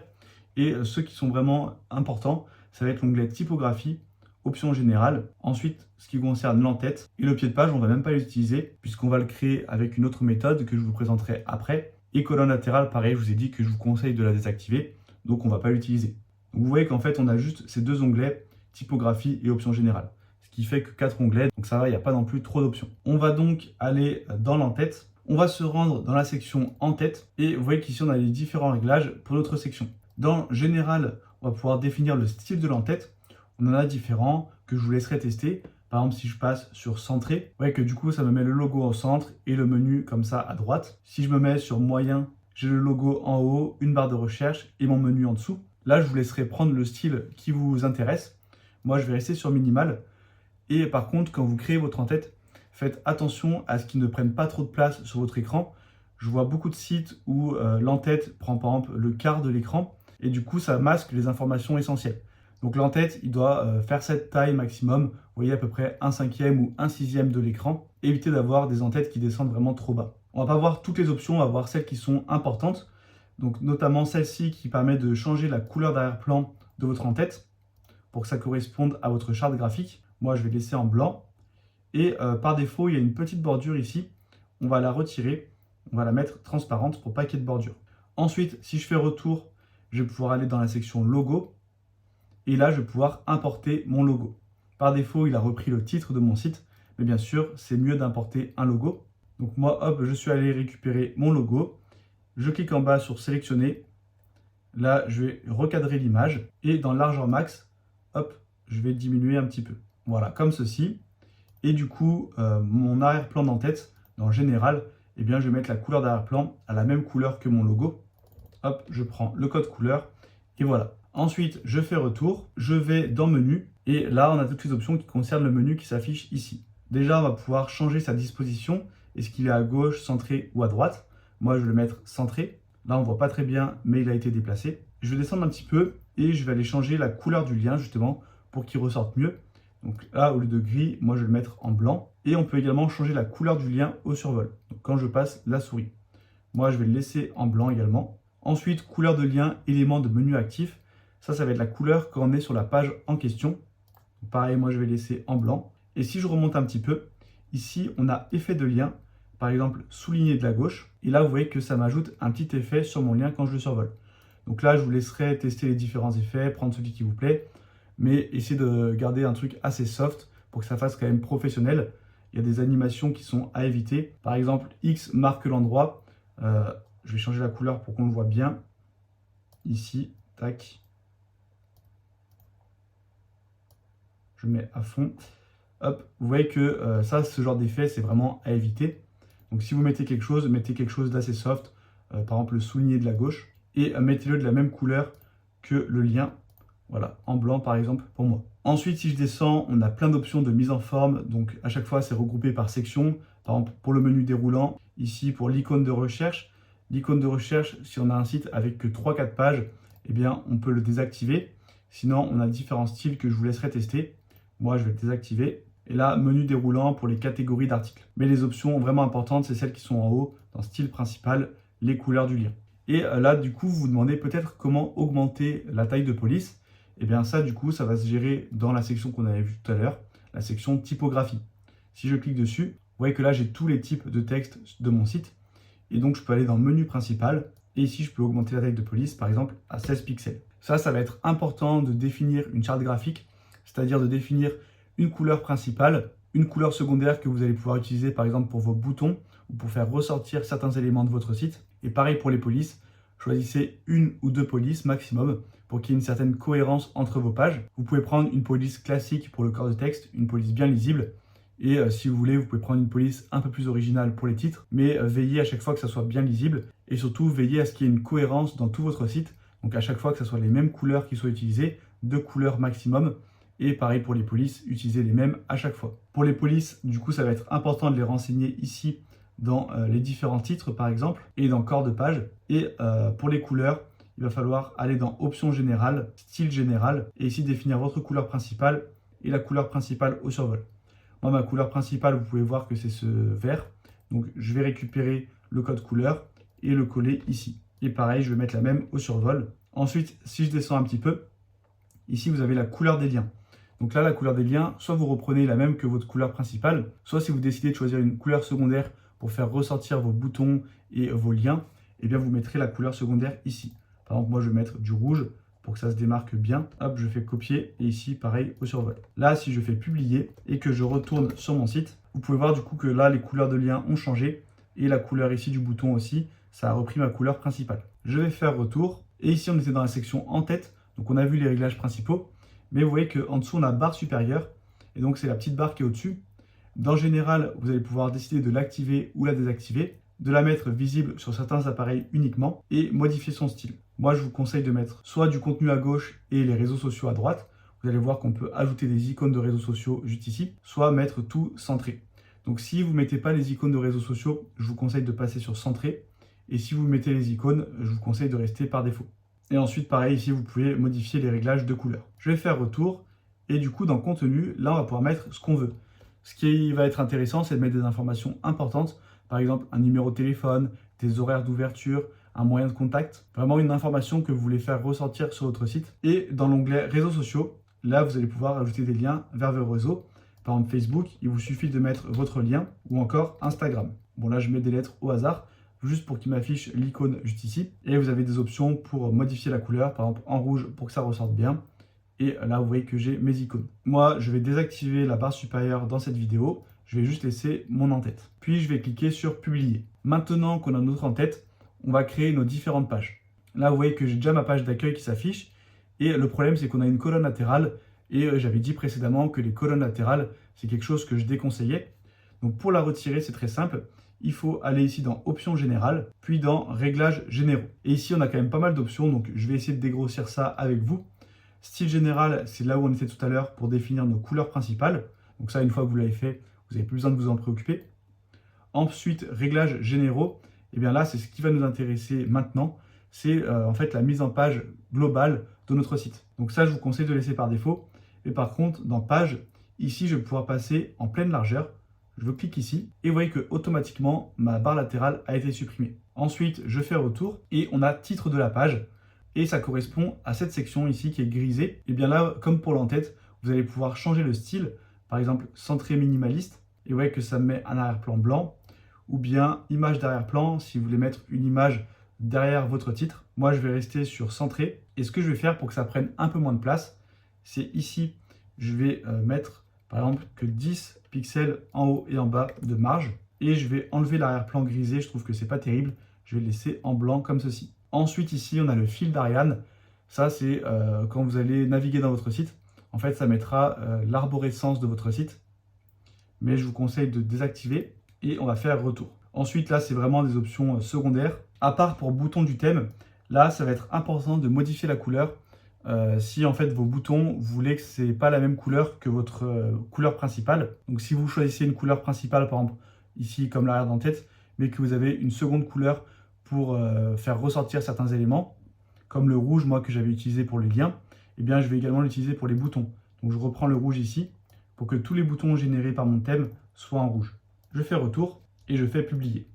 et ceux qui sont vraiment importants, ça va être l'onglet typographie, options générales, ensuite, ce qui concerne l'en-tête, et le pied de page, on ne va même pas l'utiliser, puisqu'on va le créer avec une autre méthode que je vous présenterai après, et colonne latérale, pareil, je vous ai dit que je vous conseille de la désactiver, donc on ne va pas l'utiliser. Donc, vous voyez qu'en fait, on a juste ces deux onglets, typographie et options générales. Qui fait que 4 onglets, donc ça va, il n'y a pas non plus trop d'options. On va donc aller dans l'en-tête, on va se rendre dans la section en-tête, et vous voyez qu'ici on a les différents réglages pour notre section. Dans général, on va pouvoir définir le style de l'en-tête, on en a différents que je vous laisserai tester. Par exemple, si je passe sur centré, vous voyez que du coup ça me met le logo au centre et le menu comme ça à droite. Si je me mets sur moyen, j'ai le logo en haut, une barre de recherche et mon menu en dessous. Là, je vous laisserai prendre le style qui vous intéresse. Moi, je vais rester sur minimal. Et par contre, quand vous créez votre en-tête, faites attention à ce qu'il ne prenne pas trop de place sur votre écran. Je vois beaucoup de sites où l'en-tête prend par exemple le quart de l'écran et du coup, ça masque les informations essentielles. Donc l'en-tête, il doit faire cette taille maximum, vous voyez à peu près 1/5 ou 1/6 de l'écran. Évitez d'avoir des en-têtes qui descendent vraiment trop bas. On va pas voir toutes les options, on va voir celles qui sont importantes. Donc notamment celle-ci qui permet de changer la couleur d'arrière-plan de votre en-tête pour que ça corresponde à votre charte graphique. Moi, je vais laisser en blanc. Et par défaut, il y a une petite bordure ici. On va la retirer, on va la mettre transparente pour pas qu'il y ait de bordure. Ensuite, si je fais retour, je vais pouvoir aller dans la section logo. Et là, je vais pouvoir importer mon logo. Par défaut, il a repris le titre de mon site. Mais bien sûr, c'est mieux d'importer un logo. Donc moi, hop, je suis allé récupérer mon logo. Je clique en bas sur sélectionner. Là, je vais recadrer l'image. Et dans largeur max, hop, je vais diminuer un petit peu. Voilà, comme ceci. Et du coup, mon arrière-plan d'en-tête, dans général, eh bien, je vais mettre la couleur d'arrière-plan à la même couleur que mon logo. Hop, je prends le code couleur. Et voilà. Ensuite, je fais retour. Je vais dans menu. Et là, on a toutes les options qui concernent le menu qui s'affiche ici. Déjà, on va pouvoir changer sa disposition. Est-ce qu'il est à gauche, centré ou à droite? Moi, je vais le mettre centré. Là, on ne voit pas très bien, mais il a été déplacé. Je vais descendre un petit peu et je vais aller changer la couleur du lien, justement, pour qu'il ressorte mieux. Donc là, au lieu de gris, moi, je vais le mettre en blanc. Et on peut également changer la couleur du lien au survol. Donc quand je passe la souris. Moi, je vais le laisser en blanc également. Ensuite, couleur de lien, élément de menu actif. Ça va être la couleur quand on est sur la page en question. Pareil, moi, je vais laisser en blanc. Et si je remonte un petit peu, ici, on a effet de lien. Par exemple, souligné de la gauche. Et là, vous voyez que ça m'ajoute un petit effet sur mon lien quand je le survole. Donc là, je vous laisserai tester les différents effets, prendre celui qui vous plaît. Mais essayez de garder un truc assez soft pour que ça fasse quand même professionnel. Il y a des animations qui sont à éviter. Par exemple, X marque l'endroit. Je vais changer la couleur pour qu'on le voit bien. Ici, tac. Je mets à fond. Hop, vous voyez que ça, ce genre d'effet, c'est vraiment à éviter. Donc si vous mettez quelque chose d'assez soft. Par exemple, le souligné de la gauche. Et mettez-le de la même couleur que le lien. Voilà, en blanc par exemple pour moi. Ensuite, si je descends, on a plein d'options de mise en forme. Donc à chaque fois, c'est regroupé par section. Par exemple, pour le menu déroulant, ici pour l'icône de recherche. L'icône de recherche, si on a un site avec que 3-4 pages, eh bien, on peut le désactiver. Sinon, on a différents styles que je vous laisserai tester. Moi, je vais le désactiver. Et là, menu déroulant pour les catégories d'articles. Mais les options vraiment importantes, c'est celles qui sont en haut, dans style principal, les couleurs du lien. Et là, du coup, vous vous demandez peut-être comment augmenter la taille de police. Et bien ça, du coup, ça va se gérer dans la section qu'on avait vue tout à l'heure, la section typographie. Si je clique dessus, vous voyez que là, j'ai tous les types de texte de mon site. Et donc, je peux aller dans le menu principal. Et ici, je peux augmenter la taille de police, par exemple, à 16 pixels. Ça va être important de définir une charte graphique, c'est-à-dire de définir une couleur principale, une couleur secondaire que vous allez pouvoir utiliser, par exemple, pour vos boutons ou pour faire ressortir certains éléments de votre site. Et pareil pour les polices, choisissez une ou deux polices maximum pour qu'il y ait une certaine cohérence entre vos pages. Vous pouvez prendre une police classique pour le corps de texte, une police bien lisible. Et si vous voulez, vous pouvez prendre une police un peu plus originale pour les titres, mais veillez à chaque fois que ça soit bien lisible. Et surtout, veillez à ce qu'il y ait une cohérence dans tout votre site. Donc à chaque fois que ce soit les mêmes couleurs qui soient utilisées, 2 couleurs maximum. Et pareil pour les polices, utilisez les mêmes à chaque fois. Pour les polices, du coup, ça va être important de les renseigner ici dans les différents titres par exemple, et dans corps de page. Et pour les couleurs, il va falloir aller dans options générales, style général, et ici définir votre couleur principale et la couleur principale au survol. Moi, ma couleur principale, vous pouvez voir que c'est ce vert. Donc je vais récupérer le code couleur et le coller ici. Et pareil, je vais mettre la même au survol. Ensuite, si je descends un petit peu, ici vous avez la couleur des liens. Donc là, la couleur des liens, soit vous reprenez la même que votre couleur principale, soit si vous décidez de choisir une couleur secondaire pour faire ressortir vos boutons et vos liens, eh bien vous mettrez la couleur secondaire ici. Par exemple, moi je vais mettre du rouge pour que ça se démarque bien. Hop, je fais copier et ici, pareil, au survol. Là, si je fais publier et que je retourne sur mon site, vous pouvez voir du coup que là, les couleurs de lien ont changé et la couleur ici du bouton aussi, ça a repris ma couleur principale. Je vais faire retour et ici, on était dans la section en tête, donc on a vu les réglages principaux, mais vous voyez qu'en dessous, on a barre supérieure et donc c'est la petite barre qui est au-dessus. Dans général, vous allez pouvoir décider de l'activer ou la désactiver, de la mettre visible sur certains appareils uniquement et modifier son style. Moi, je vous conseille de mettre soit du contenu à gauche et les réseaux sociaux à droite. Vous allez voir qu'on peut ajouter des icônes de réseaux sociaux juste ici, soit mettre tout centré. Donc si vous ne mettez pas les icônes de réseaux sociaux, je vous conseille de passer sur centré. Et si vous mettez les icônes, je vous conseille de rester par défaut. Et ensuite, pareil, ici, vous pouvez modifier les réglages de couleur. Je vais faire retour. Et du coup, dans contenu, là, on va pouvoir mettre ce qu'on veut. Ce qui va être intéressant, c'est de mettre des informations importantes. Par exemple, un numéro de téléphone, des horaires d'ouverture, un moyen de contact. Vraiment une information que vous voulez faire ressortir sur votre site. Et dans l'onglet réseaux sociaux, là, vous allez pouvoir ajouter des liens vers vos réseaux. Par exemple, Facebook, il vous suffit de mettre votre lien ou encore Instagram. Bon, là, je mets des lettres au hasard, juste pour qu'il m'affiche l'icône juste ici. Et vous avez des options pour modifier la couleur, par exemple en rouge pour que ça ressorte bien. Et là, vous voyez que j'ai mes icônes. Moi, je vais désactiver la barre supérieure dans cette vidéo. Je vais juste laisser mon en-tête. Puis, je vais cliquer sur Publier. Maintenant qu'on a notre en-tête, on va créer nos différentes pages. Là, vous voyez que j'ai déjà ma page d'accueil qui s'affiche. Et le problème, c'est qu'on a une colonne latérale. Et j'avais dit précédemment que les colonnes latérales, c'est quelque chose que je déconseillais. Donc, pour la retirer, c'est très simple. Il faut aller ici dans Options générales, puis dans Réglages généraux. Et ici, on a quand même pas mal d'options. Donc, je vais essayer de dégrossir ça avec vous. Style général, c'est là où on était tout à l'heure pour définir nos couleurs principales. Donc ça, une fois que vous l'avez fait, vous n'avez plus besoin de vous en préoccuper. Ensuite, réglages généraux, et bien là, c'est ce qui va nous intéresser maintenant. C'est en fait la mise en page globale de notre site. Donc ça, je vous conseille de laisser par défaut. Et par contre, dans page, ici, je vais pouvoir passer en pleine largeur. Je clique ici et vous voyez que automatiquement, ma barre latérale a été supprimée. Ensuite, je fais retour et on a titre de la page. Et ça correspond à cette section ici qui est grisée. Et bien là, comme pour l'en-tête, vous allez pouvoir changer le style. Par exemple, centré minimaliste. Et vous voyez que ça me met un arrière-plan blanc. Ou bien image d'arrière-plan, si vous voulez mettre une image derrière votre titre. Moi, je vais rester sur centré. Et ce que je vais faire pour que ça prenne un peu moins de place, c'est ici, je vais mettre par exemple que 10 pixels en haut et en bas de marge. Et je vais enlever l'arrière-plan grisé. Je trouve que c'est pas terrible. Je vais le laisser en blanc comme ceci. Ensuite, ici, on a le fil d'Ariane. Ça, c'est quand vous allez naviguer dans votre site. En fait, ça mettra l'arborescence de votre site. Mais je vous conseille de désactiver et on va faire retour. Ensuite, là, c'est vraiment des options secondaires. À part pour bouton du thème, là, ça va être important de modifier la couleur. Si en fait vos boutons, vous voulez que ce n'est pas la même couleur que votre couleur principale. Donc, si vous choisissez une couleur principale, par exemple, ici, comme l'arrière d'en-tête, mais que vous avez une seconde couleur pour faire ressortir certains éléments, comme le rouge, moi, que j'avais utilisé pour les liens, eh bien, je vais également l'utiliser pour les boutons. Donc, je reprends le rouge ici, pour que tous les boutons générés par mon thème soient en rouge. Je fais retour et je fais publier.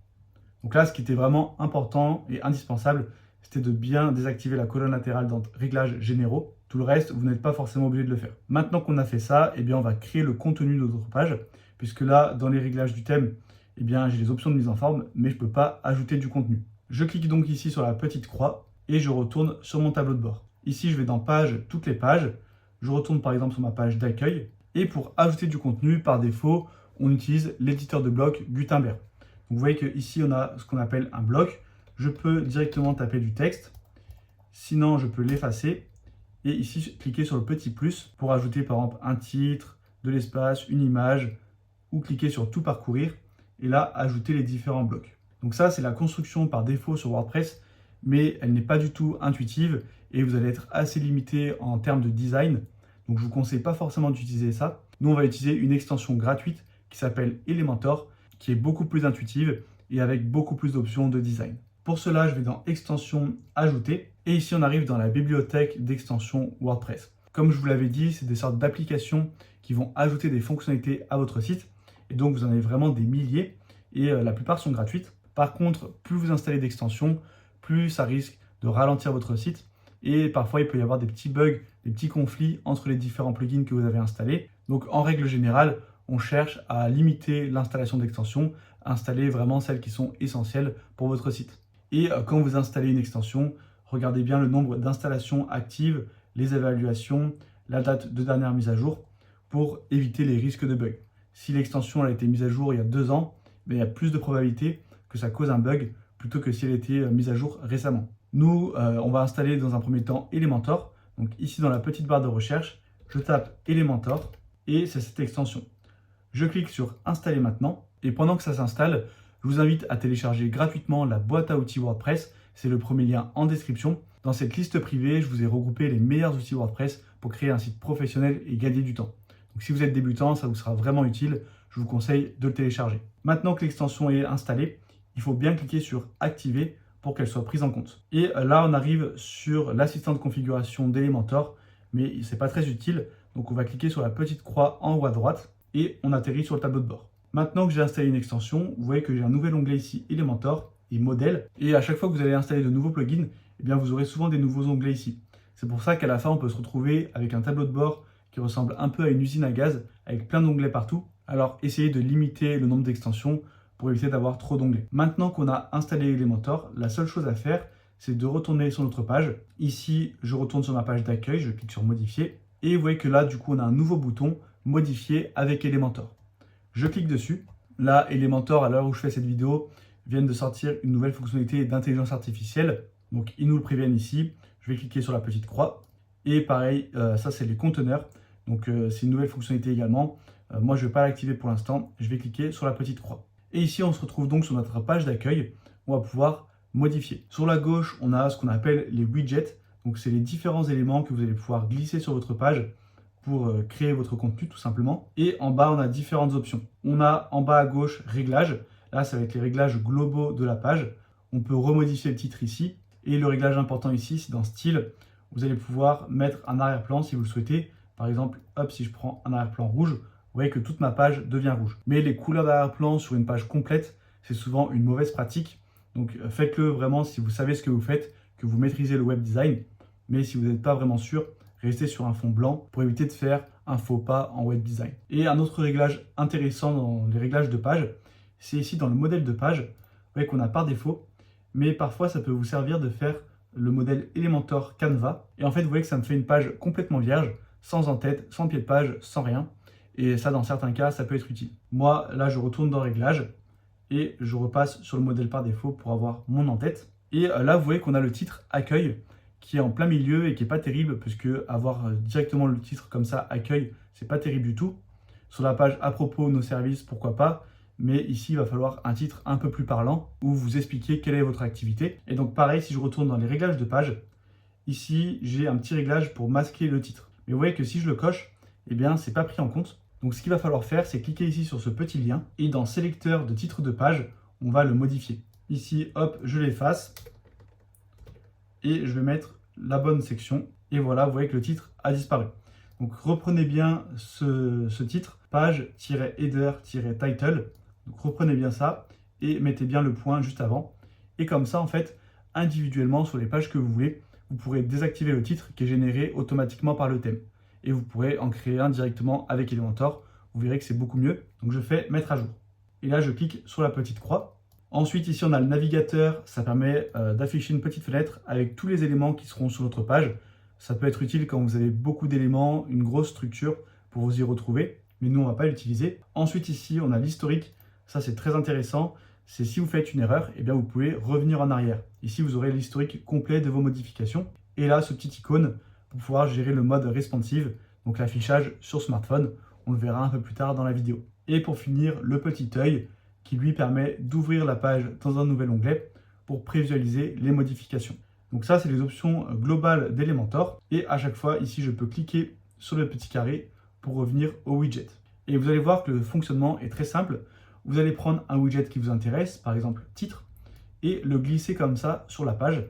Donc là, ce qui était vraiment important et indispensable, c'était de bien désactiver la colonne latérale dans Réglages généraux. Tout le reste, vous n'êtes pas forcément obligé de le faire. Maintenant qu'on a fait ça, eh bien, on va créer le contenu de notre page, puisque là, dans les réglages du thème, eh bien, j'ai les options de mise en forme, mais je ne peux pas ajouter du contenu. Je clique donc ici sur la petite croix et je retourne sur mon tableau de bord. Ici, je vais dans Page, toutes les pages. Je retourne par exemple sur ma page d'accueil. Et pour ajouter du contenu, par défaut, on utilise l'éditeur de bloc Gutenberg. Donc, vous voyez qu'ici, on a ce qu'on appelle un bloc. Je peux directement taper du texte. Sinon, je peux l'effacer. Et ici, cliquer sur le petit plus pour ajouter par exemple un titre, de l'espace, une image, ou cliquer sur tout parcourir. Et là, ajouter les différents blocs. Donc ça, c'est la construction par défaut sur WordPress, mais elle n'est pas du tout intuitive et vous allez être assez limité en termes de design. Donc je ne vous conseille pas forcément d'utiliser ça. Nous, on va utiliser une extension gratuite qui s'appelle Elementor, qui est beaucoup plus intuitive et avec beaucoup plus d'options de design. Pour cela, je vais dans Extensions, Ajouter. Et ici, on arrive dans la bibliothèque d'extensions WordPress. Comme je vous l'avais dit, c'est des sortes d'applications qui vont ajouter des fonctionnalités à votre site. Et donc, vous en avez vraiment des milliers et la plupart sont gratuites. Par contre, plus vous installez d'extensions, plus ça risque de ralentir votre site. Et parfois, il peut y avoir des petits bugs, des petits conflits entre les différents plugins que vous avez installés. Donc, en règle générale, on cherche à limiter l'installation d'extensions, à installer vraiment celles qui sont essentielles pour votre site. Et quand vous installez une extension, regardez bien le nombre d'installations actives, les évaluations, la date de dernière mise à jour pour éviter les risques de bugs. Si l'extension a été mise à jour il y a 2 ans, il y a plus de probabilités que ça cause un bug plutôt que si elle a été mise à jour récemment. Nous, on va installer dans un premier temps Elementor. Donc ici dans la petite barre de recherche, je tape Elementor et c'est cette extension. Je clique sur Installer maintenant et pendant que ça s'installe, je vous invite à télécharger gratuitement la boîte à outils WordPress. C'est le premier lien en description. Dans cette liste privée, je vous ai regroupé les meilleurs outils WordPress pour créer un site professionnel et gagner du temps. Donc si vous êtes débutant, ça vous sera vraiment utile. Je vous conseille de le télécharger. Maintenant que l'extension est installée, il faut bien cliquer sur Activer pour qu'elle soit prise en compte. Et là, on arrive sur l'assistant de configuration d'Elementor, mais ce n'est pas très utile. Donc on va cliquer sur la petite croix en haut à droite et on atterrit sur le tableau de bord. Maintenant que j'ai installé une extension, vous voyez que j'ai un nouvel onglet ici, Elementor et Modèle. Et à chaque fois que vous allez installer de nouveaux plugins, eh bien vous aurez souvent des nouveaux onglets ici. C'est pour ça qu'à la fin, on peut se retrouver avec un tableau de bord qui ressemble un peu à une usine à gaz, avec plein d'onglets partout. Alors essayez de limiter le nombre d'extensions pour éviter d'avoir trop d'onglets. Maintenant qu'on a installé Elementor, la seule chose à faire, c'est de retourner sur notre page. Ici, je retourne sur ma page d'accueil, je clique sur Modifier. Et vous voyez que là, du coup, on a un nouveau bouton Modifier avec Elementor. Je clique dessus. Là, Elementor, à l'heure où je fais cette vidéo, viennent de sortir une nouvelle fonctionnalité d'intelligence artificielle. Donc, ils nous le préviennent ici. Je vais cliquer sur la petite croix. Et pareil, ça, c'est les conteneurs. Donc, c'est une nouvelle fonctionnalité également. Moi, je ne vais pas l'activer pour l'instant. Je vais cliquer sur la petite croix. Et ici, on se retrouve donc sur notre page d'accueil. On va pouvoir modifier. Sur la gauche, on a ce qu'on appelle les widgets. Donc, c'est les différents éléments que vous allez pouvoir glisser sur votre page pour créer votre contenu tout simplement. Et en bas, on a différentes options. On a en bas à gauche, réglages. Là, ça va être les réglages globaux de la page. On peut remodifier le titre ici. Et le réglage important ici, c'est dans style. Vous allez pouvoir mettre un arrière-plan si vous le souhaitez. Par exemple, hop, si je prends un arrière-plan rouge, vous voyez que toute ma page devient rouge. Mais les couleurs d'arrière-plan sur une page complète, c'est souvent une mauvaise pratique. Donc faites-le vraiment si vous savez ce que vous faites, que vous maîtrisez le web design. Mais si vous n'êtes pas vraiment sûr, restez sur un fond blanc pour éviter de faire un faux pas en web design. Et un autre réglage intéressant dans les réglages de page, c'est ici dans le modèle de page. Vous voyez qu'on a par défaut, mais parfois ça peut vous servir de faire le modèle Elementor Canva. Et en fait, vous voyez que ça me fait une page complètement vierge, sans en-tête, sans pied de page, sans rien. Et ça, dans certains cas, ça peut être utile. Moi, là, je retourne dans Réglages et je repasse sur le modèle par défaut pour avoir mon en-tête. Et là, vous voyez qu'on a le titre Accueil qui est en plein milieu et qui n'est pas terrible puisque avoir directement le titre comme ça, Accueil, c'est pas terrible du tout. Sur la page à propos de nos services, pourquoi pas. Mais ici, il va falloir un titre un peu plus parlant où vous expliquez quelle est votre activité. Et donc pareil, si je retourne dans les réglages de page, ici, j'ai un petit réglage pour masquer le titre. Mais vous voyez que si je le coche, eh bien, c'est pas pris en compte. Donc ce qu'il va falloir faire, c'est cliquer ici sur ce petit lien et dans sélecteur de titre de page, on va le modifier. Ici, hop, je l'efface et je vais mettre la bonne section. Et voilà, vous voyez que le titre a disparu. Donc reprenez bien ce titre, page-header-title. Donc reprenez bien ça et mettez bien le point juste avant. Et comme ça, en fait, individuellement sur les pages que vous voulez, vous pourrez désactiver le titre qui est généré automatiquement par le thème. Et vous pourrez en créer un directement avec Elementor. Vous verrez que c'est beaucoup mieux. Donc je fais mettre à jour. Et là, je clique sur la petite croix. Ensuite, ici, on a le navigateur. Ça permet d'afficher une petite fenêtre avec tous les éléments qui seront sur notre page. Ça peut être utile quand vous avez beaucoup d'éléments, une grosse structure pour vous y retrouver. Mais nous, on ne va pas l'utiliser. Ensuite, ici, on a l'historique. Ça, c'est très intéressant. C'est si vous faites une erreur, eh bien, vous pouvez revenir en arrière. Ici, vous aurez l'historique complet de vos modifications. Et là, ce petit icône pour pouvoir gérer le mode responsive, donc l'affichage sur smartphone. On le verra un peu plus tard dans la vidéo. Et pour finir, le petit œil qui lui permet d'ouvrir la page dans un nouvel onglet pour prévisualiser les modifications. Donc ça, c'est les options globales d'Elementor. Et à chaque fois, ici, je peux cliquer sur le petit carré pour revenir au widget. Et vous allez voir que le fonctionnement est très simple. Vous allez prendre un widget qui vous intéresse, par exemple titre, et le glisser comme ça sur la page.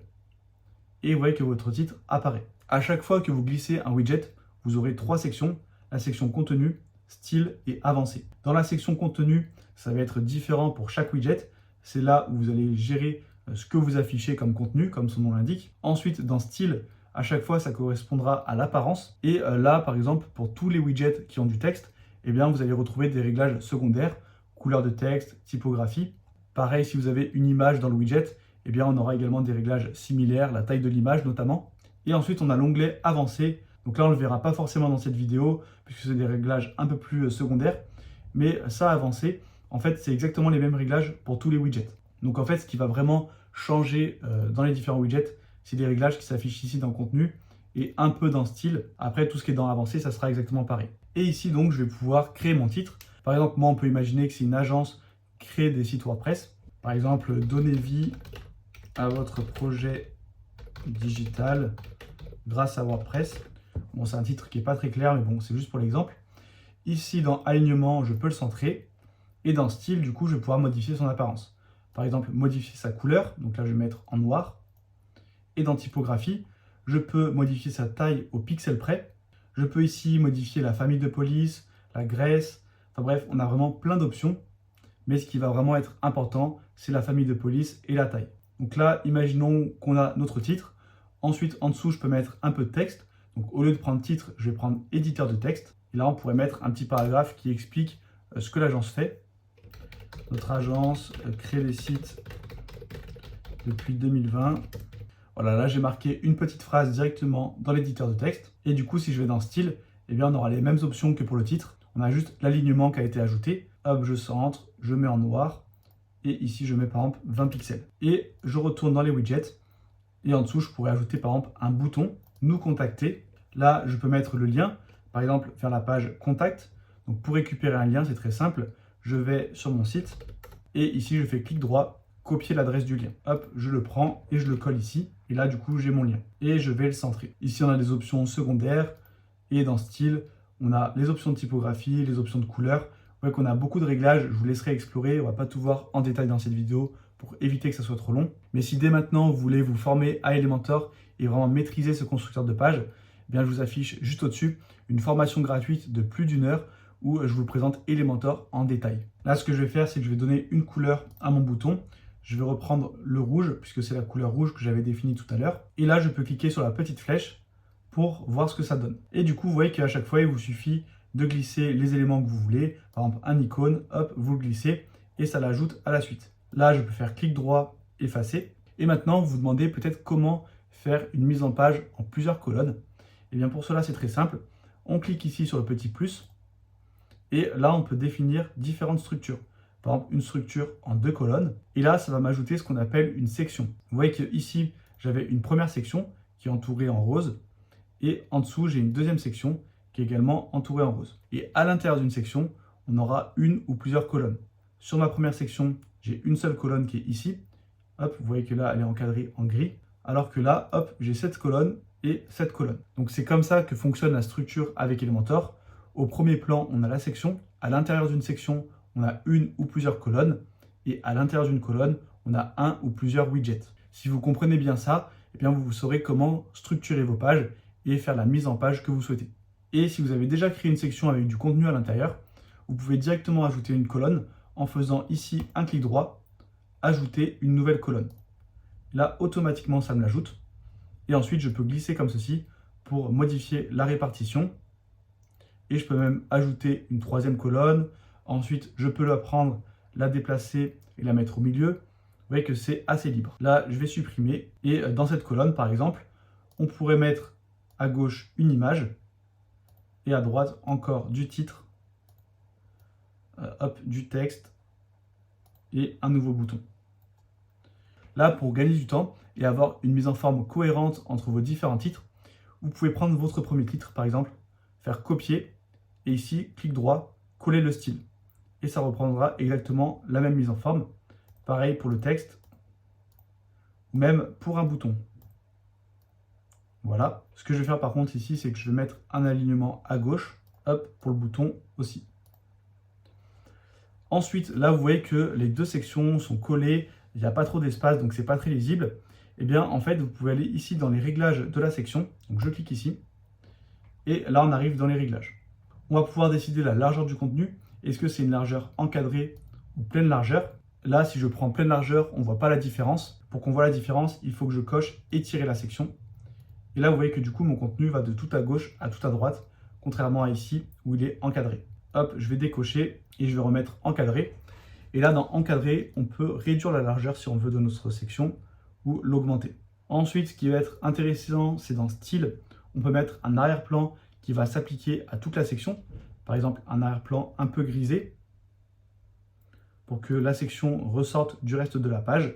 Et vous voyez que votre titre apparaît. À chaque fois que vous glissez un widget, vous aurez trois sections. La section contenu, style et avancé. Dans la section contenu, ça va être différent pour chaque widget. C'est là où vous allez gérer ce que vous affichez comme contenu, comme son nom l'indique. Ensuite, dans style, à chaque fois, ça correspondra à l'apparence. Et là, par exemple, pour tous les widgets qui ont du texte, eh bien, vous allez retrouver des réglages secondaires, couleur de texte, typographie. Pareil, si vous avez une image dans le widget, eh bien, on aura également des réglages similaires, la taille de l'image notamment. Et ensuite, on a l'onglet avancé. Donc là, on ne le verra pas forcément dans cette vidéo, puisque c'est des réglages un peu plus secondaires. Mais ça, avancé, en fait, c'est exactement les mêmes réglages pour tous les widgets. Donc en fait, ce qui va vraiment changer dans les différents widgets, c'est des réglages qui s'affichent ici dans le contenu et un peu dans style. Après, tout ce qui est dans avancé, ça sera exactement pareil. Et ici, donc, je vais pouvoir créer mon titre. Par exemple, moi, on peut imaginer que c'est une agence qui crée des sites WordPress. Par exemple, donnez vie à votre projet digital grâce à WordPress. Bon, c'est un titre qui n'est pas très clair, mais bon, c'est juste pour l'exemple. Ici, dans alignement, je peux le centrer. Et dans style, du coup, je vais pouvoir modifier son apparence. par exemple, modifier sa couleur. Donc là, je vais mettre en noir. Et dans typographie, je peux modifier sa taille au pixel près. Je peux ici modifier la famille de police, la graisse. Enfin bref, on a vraiment plein d'options. Mais ce qui va vraiment être important, c'est la famille de police et la taille. Donc là, imaginons qu'on a notre titre. Ensuite, en dessous, je peux mettre un peu de texte. Donc au lieu de prendre titre, je vais prendre éditeur de texte. Et là, on pourrait mettre un petit paragraphe qui explique ce que l'agence fait. Notre agence crée des sites depuis 2020. Voilà, là j'ai marqué une petite phrase directement dans l'éditeur de texte. Et du coup, si je vais dans style, eh bien, on aura les mêmes options que pour le titre. On a juste l'alignement qui a été ajouté. Hop, je centre, je mets en noir. Et ici, je mets par exemple 20 pixels. Et je retourne dans les widgets. Et en dessous, je pourrais ajouter par exemple un bouton, nous contacter. Là, je peux mettre le lien, par exemple, vers la page contact. Donc pour récupérer un lien, c'est très simple. Je vais sur mon site. Et ici, je fais clic droit, copier l'adresse du lien. Hop, je le prends et je le colle ici. Et là, du coup, j'ai mon lien. Et je vais le centrer. Ici, on a des options secondaires. Et dans style, on a les options de typographie, les options de couleur. Vous voyez qu'on a beaucoup de réglages. Je vous laisserai explorer. On ne va pas tout voir en détail dans cette vidéo pour éviter que ça soit trop long. Mais si dès maintenant, vous voulez vous former à Elementor et vraiment maîtriser ce constructeur de page, eh bien, je vous affiche juste au-dessus une formation gratuite de plus d'1 heure où je vous présente Elementor en détail. Là, ce que je vais faire, c'est que je vais donner une couleur à mon bouton. Je vais reprendre le rouge, puisque c'est la couleur rouge que j'avais définie tout à l'heure. Et là, je peux cliquer sur la petite flèche pour voir ce que ça donne. Et du coup, vous voyez qu'à chaque fois, il vous suffit de glisser les éléments que vous voulez. Par exemple, un icône, hop, vous le glissez et ça l'ajoute à la suite. Là, je peux faire clic droit, effacer. Et maintenant, vous vous demandez peut-être comment faire une mise en page en plusieurs colonnes. Et bien pour cela, c'est très simple. On clique ici sur le petit plus. Et là, on peut définir différentes structures. Par exemple, une structure en 2 colonnes. Et là, ça va m'ajouter ce qu'on appelle une section. Vous voyez qu'ici, j'avais une première section qui est entourée en rose. Et en dessous, j'ai une deuxième section qui est également entourée en rose. Et à l'intérieur d'une section, on aura une ou plusieurs colonnes. Sur ma première section, j'ai une seule colonne qui est ici. Hop, vous voyez que là, elle est encadrée en gris. Alors que là, hop, j'ai 7 colonnes et 7 colonnes. Donc c'est comme ça que fonctionne la structure avec Elementor. Au premier plan, on a la section. À l'intérieur d'une section, on a une ou plusieurs colonnes. Et à l'intérieur d'une colonne, on a un ou plusieurs widgets. Si vous comprenez bien ça, eh bien vous saurez comment structurer vos pages et faire la mise en page que vous souhaitez. Et si vous avez déjà créé une section avec du contenu à l'intérieur, vous pouvez directement ajouter une colonne en faisant ici un clic droit, ajouter une nouvelle colonne. Là, automatiquement, ça me l'ajoute. Et ensuite, je peux glisser comme ceci pour modifier la répartition. Et je peux même ajouter une troisième colonne. Ensuite, je peux la prendre, la déplacer et la mettre au milieu. Vous voyez que c'est assez libre. Là, je vais supprimer. Et dans cette colonne, par exemple, on pourrait mettre à gauche une image et à droite encore du titre, hop, du texte et un nouveau bouton. Là, pour gagner du temps et avoir une mise en forme cohérente entre vos différents titres, vous pouvez prendre votre premier titre, par exemple, faire copier, et ici, clic droit, coller le style. Et ça reprendra exactement la même mise en forme. Pareil pour le texte, même pour un bouton. Voilà. Ce que je vais faire par contre ici, c'est que je vais mettre un alignement à gauche, hop, pour le bouton aussi. Ensuite, là, vous voyez que les deux sections sont collées, il n'y a pas trop d'espace, donc c'est pas très lisible. Eh bien, en fait, vous pouvez aller ici dans les réglages de la section. Donc, je clique ici. Et là, on arrive dans les réglages. On va pouvoir décider la largeur du contenu. Est-ce que c'est une largeur encadrée ou pleine largeur? Là, si je prends pleine largeur, on ne voit pas la différence. Pour qu'on voit la différence, il faut que je coche étirer la section. Et là, vous voyez que du coup, mon contenu va de tout à gauche à tout à droite, contrairement à ici où il est encadré. Hop, je vais décocher et je vais remettre encadré. Et là, dans encadré, on peut réduire la largeur si on veut de notre section ou l'augmenter. Ensuite, ce qui va être intéressant, c'est dans style, on peut mettre un arrière-plan qui va s'appliquer à toute la section. Par exemple, un arrière-plan un peu grisé pour que la section ressorte du reste de la page.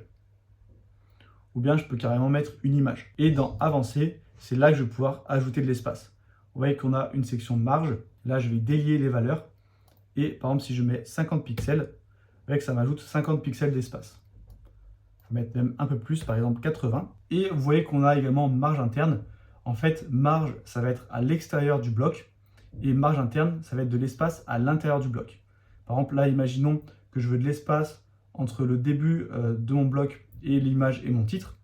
Ou bien je peux carrément mettre une image. Et dans avancer, c'est là que je vais pouvoir ajouter de l'espace. Vous voyez qu'on a une section marge. Là, je vais délier les valeurs. Et par exemple, si je mets 50 pixels, vous voyez que ça m'ajoute 50 pixels d'espace. Je vais mettre même un peu plus, par exemple 80. Et vous voyez qu'on a également marge interne. En fait, marge, ça va être à l'extérieur du bloc. Et marge interne, ça va être de l'espace à l'intérieur du bloc. Par exemple, là, imaginons que je veux de l'espace entre le début de mon bloc et l'image et mon titre,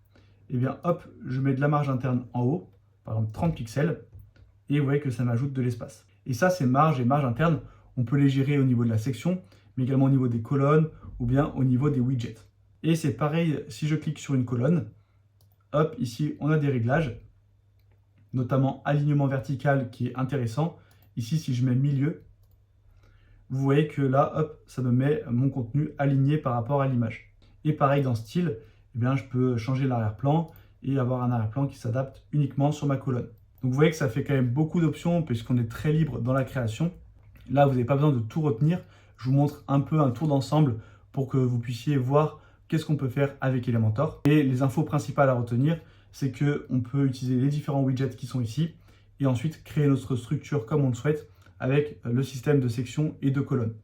et bien hop, je mets de la marge interne en haut, par exemple 30 pixels, et vous voyez que ça m'ajoute de l'espace. Et ça, c'est marge et marge interne, on peut les gérer au niveau de la section, mais également au niveau des colonnes ou bien au niveau des widgets. Et c'est pareil si je clique sur une colonne, hop, ici on a des réglages, notamment alignement vertical qui est intéressant. Ici, si je mets milieu, vous voyez que là, hop, ça me met mon contenu aligné par rapport à l'image. Et pareil dans style, eh bien, je peux changer l'arrière-plan et avoir un arrière-plan qui s'adapte uniquement sur ma colonne. Donc vous voyez que ça fait quand même beaucoup d'options puisqu'on est très libre dans la création. Là, vous n'avez pas besoin de tout retenir. Je vous montre un peu un tour d'ensemble pour que vous puissiez voir qu'est-ce qu'on peut faire avec Elementor. Et les infos principales à retenir, c'est qu'on peut utiliser les différents widgets qui sont ici et ensuite créer notre structure comme on le souhaite avec le système de sections et de colonnes.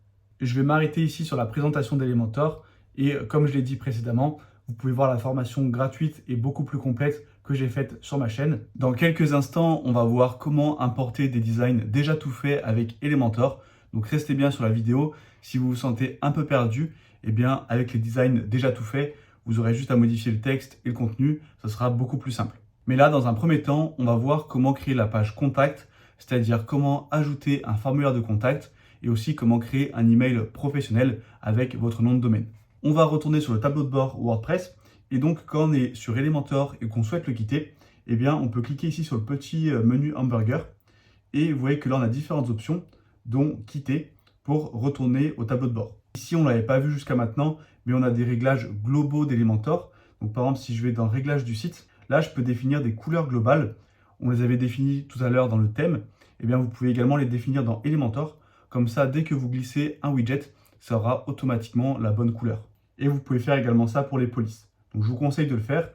Je vais m'arrêter ici sur la présentation d'Elementor et comme je l'ai dit précédemment, vous pouvez voir la formation gratuite et beaucoup plus complète que j'ai faite sur ma chaîne. Dans quelques instants, on va voir comment importer des designs déjà tout faits avec Elementor. Donc restez bien sur la vidéo. Si vous vous sentez un peu perdu, eh bien avec les designs déjà tout faits, vous aurez juste à modifier le texte et le contenu, ça sera beaucoup plus simple. Mais là, dans un premier temps, on va voir comment créer la page contact, c'est-à-dire comment ajouter un formulaire de contact et aussi comment créer un email professionnel avec votre nom de domaine. On va retourner sur le tableau de bord WordPress et donc quand on est sur Elementor et qu'on souhaite le quitter, eh bien on peut cliquer ici sur le petit menu hamburger et vous voyez que là on a différentes options dont quitter pour retourner au tableau de bord. Ici on ne l'avait pas vu jusqu'à maintenant, mais on a des réglages globaux d'Elementor. Donc par exemple si je vais dans réglage du site, là je peux définir des couleurs globales. On les avait définies tout à l'heure dans le thème. Eh bien vous pouvez également les définir dans Elementor. Comme ça, dès que vous glissez un widget, ça aura automatiquement la bonne couleur. Et vous pouvez faire également ça pour les polices. Donc je vous conseille de le faire.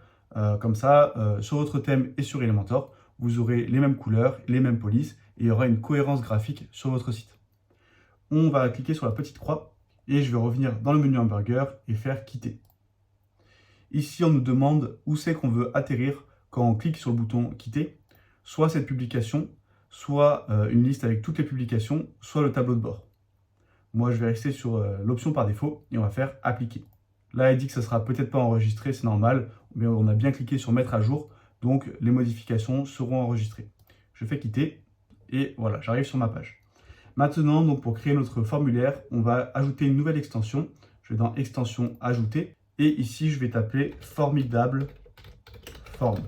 Comme ça, sur votre thème et sur Elementor, vous aurez les mêmes couleurs, les mêmes polices et il y aura une cohérence graphique sur votre site. On va cliquer sur la petite croix et je vais revenir dans le menu hamburger et faire quitter. Ici, on nous demande où c'est qu'on veut atterrir quand on clique sur le bouton quitter, soit cette publication, soit une liste avec toutes les publications, soit le tableau de bord. Moi, je vais rester sur l'option par défaut et on va faire appliquer. Là, il dit que ça ne sera peut-être pas enregistré, c'est normal, mais on a bien cliqué sur mettre à jour, donc les modifications seront enregistrées. Je fais quitter et voilà, j'arrive sur ma page. Maintenant, donc pour créer notre formulaire, on va ajouter une nouvelle extension. Je vais dans extension ajouter et ici, je vais taper formidable form.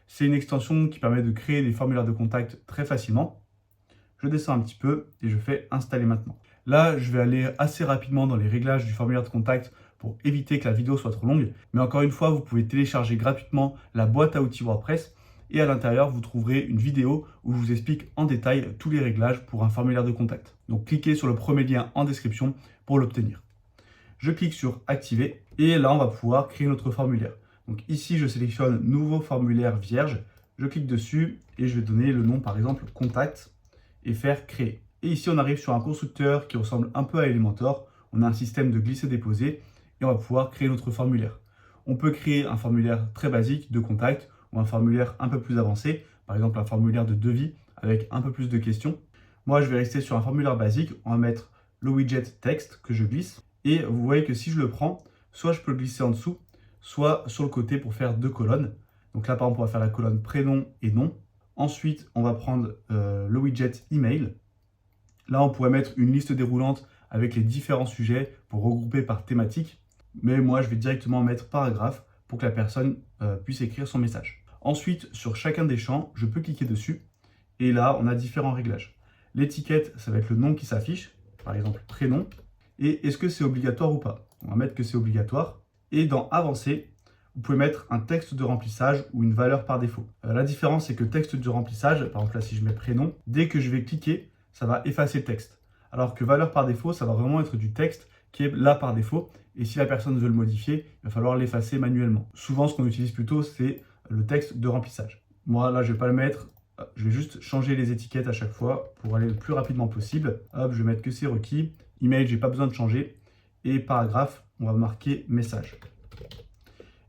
C'est une extension qui permet de créer des formulaires de contact très facilement. Je descends un petit peu et je fais installer maintenant. Là, je vais aller assez rapidement dans les réglages du formulaire de contact pour éviter que la vidéo soit trop longue. Mais encore une fois, vous pouvez télécharger gratuitement la boîte à outils WordPress et à l'intérieur, vous trouverez une vidéo où je vous explique en détail tous les réglages pour un formulaire de contact. Donc, cliquez sur le premier lien en description pour l'obtenir. Je clique sur activer et là, on va pouvoir créer notre formulaire. Donc ici, je sélectionne nouveau formulaire vierge. Je clique dessus et je vais donner le nom, par exemple, contact et faire créer. Et ici, on arrive sur un constructeur qui ressemble un peu à Elementor. On a un système de glisser-déposer et on va pouvoir créer notre formulaire. On peut créer un formulaire très basique de contact ou un formulaire un peu plus avancé, par exemple un formulaire de devis avec un peu plus de questions. Moi, je vais rester sur un formulaire basique. On va mettre le widget texte que je glisse. Et vous voyez que si je le prends, soit je peux le glisser en dessous, soit sur le côté pour faire deux colonnes. Donc là, par exemple, on va faire la colonne prénom et nom. Ensuite, on va prendre le widget email. Là, on pourrait mettre une liste déroulante avec les différents sujets pour regrouper par thématique. Mais moi, je vais directement mettre paragraphe pour que la personne puisse écrire son message. Ensuite, sur chacun des champs, je peux cliquer dessus. Et là, on a différents réglages. L'étiquette, ça va être le nom qui s'affiche, par exemple prénom. Et est-ce que c'est obligatoire ou pas? On va mettre que c'est obligatoire. Et dans Avancer, vous pouvez mettre un texte de remplissage ou une valeur par défaut. La différence, c'est que texte de remplissage, par exemple là si je mets prénom, dès que je vais cliquer, ça va effacer le texte. Alors que valeur par défaut, ça va vraiment être du texte qui est là par défaut. Et si la personne veut le modifier, il va falloir l'effacer manuellement. Souvent, ce qu'on utilise plutôt, c'est le texte de remplissage. Moi, là, je ne vais pas le mettre. Je vais juste changer les étiquettes à chaque fois pour aller le plus rapidement possible. Hop, je vais mettre que c'est requis. Email, j'ai pas besoin de changer. Et paragraphe, on va marquer message.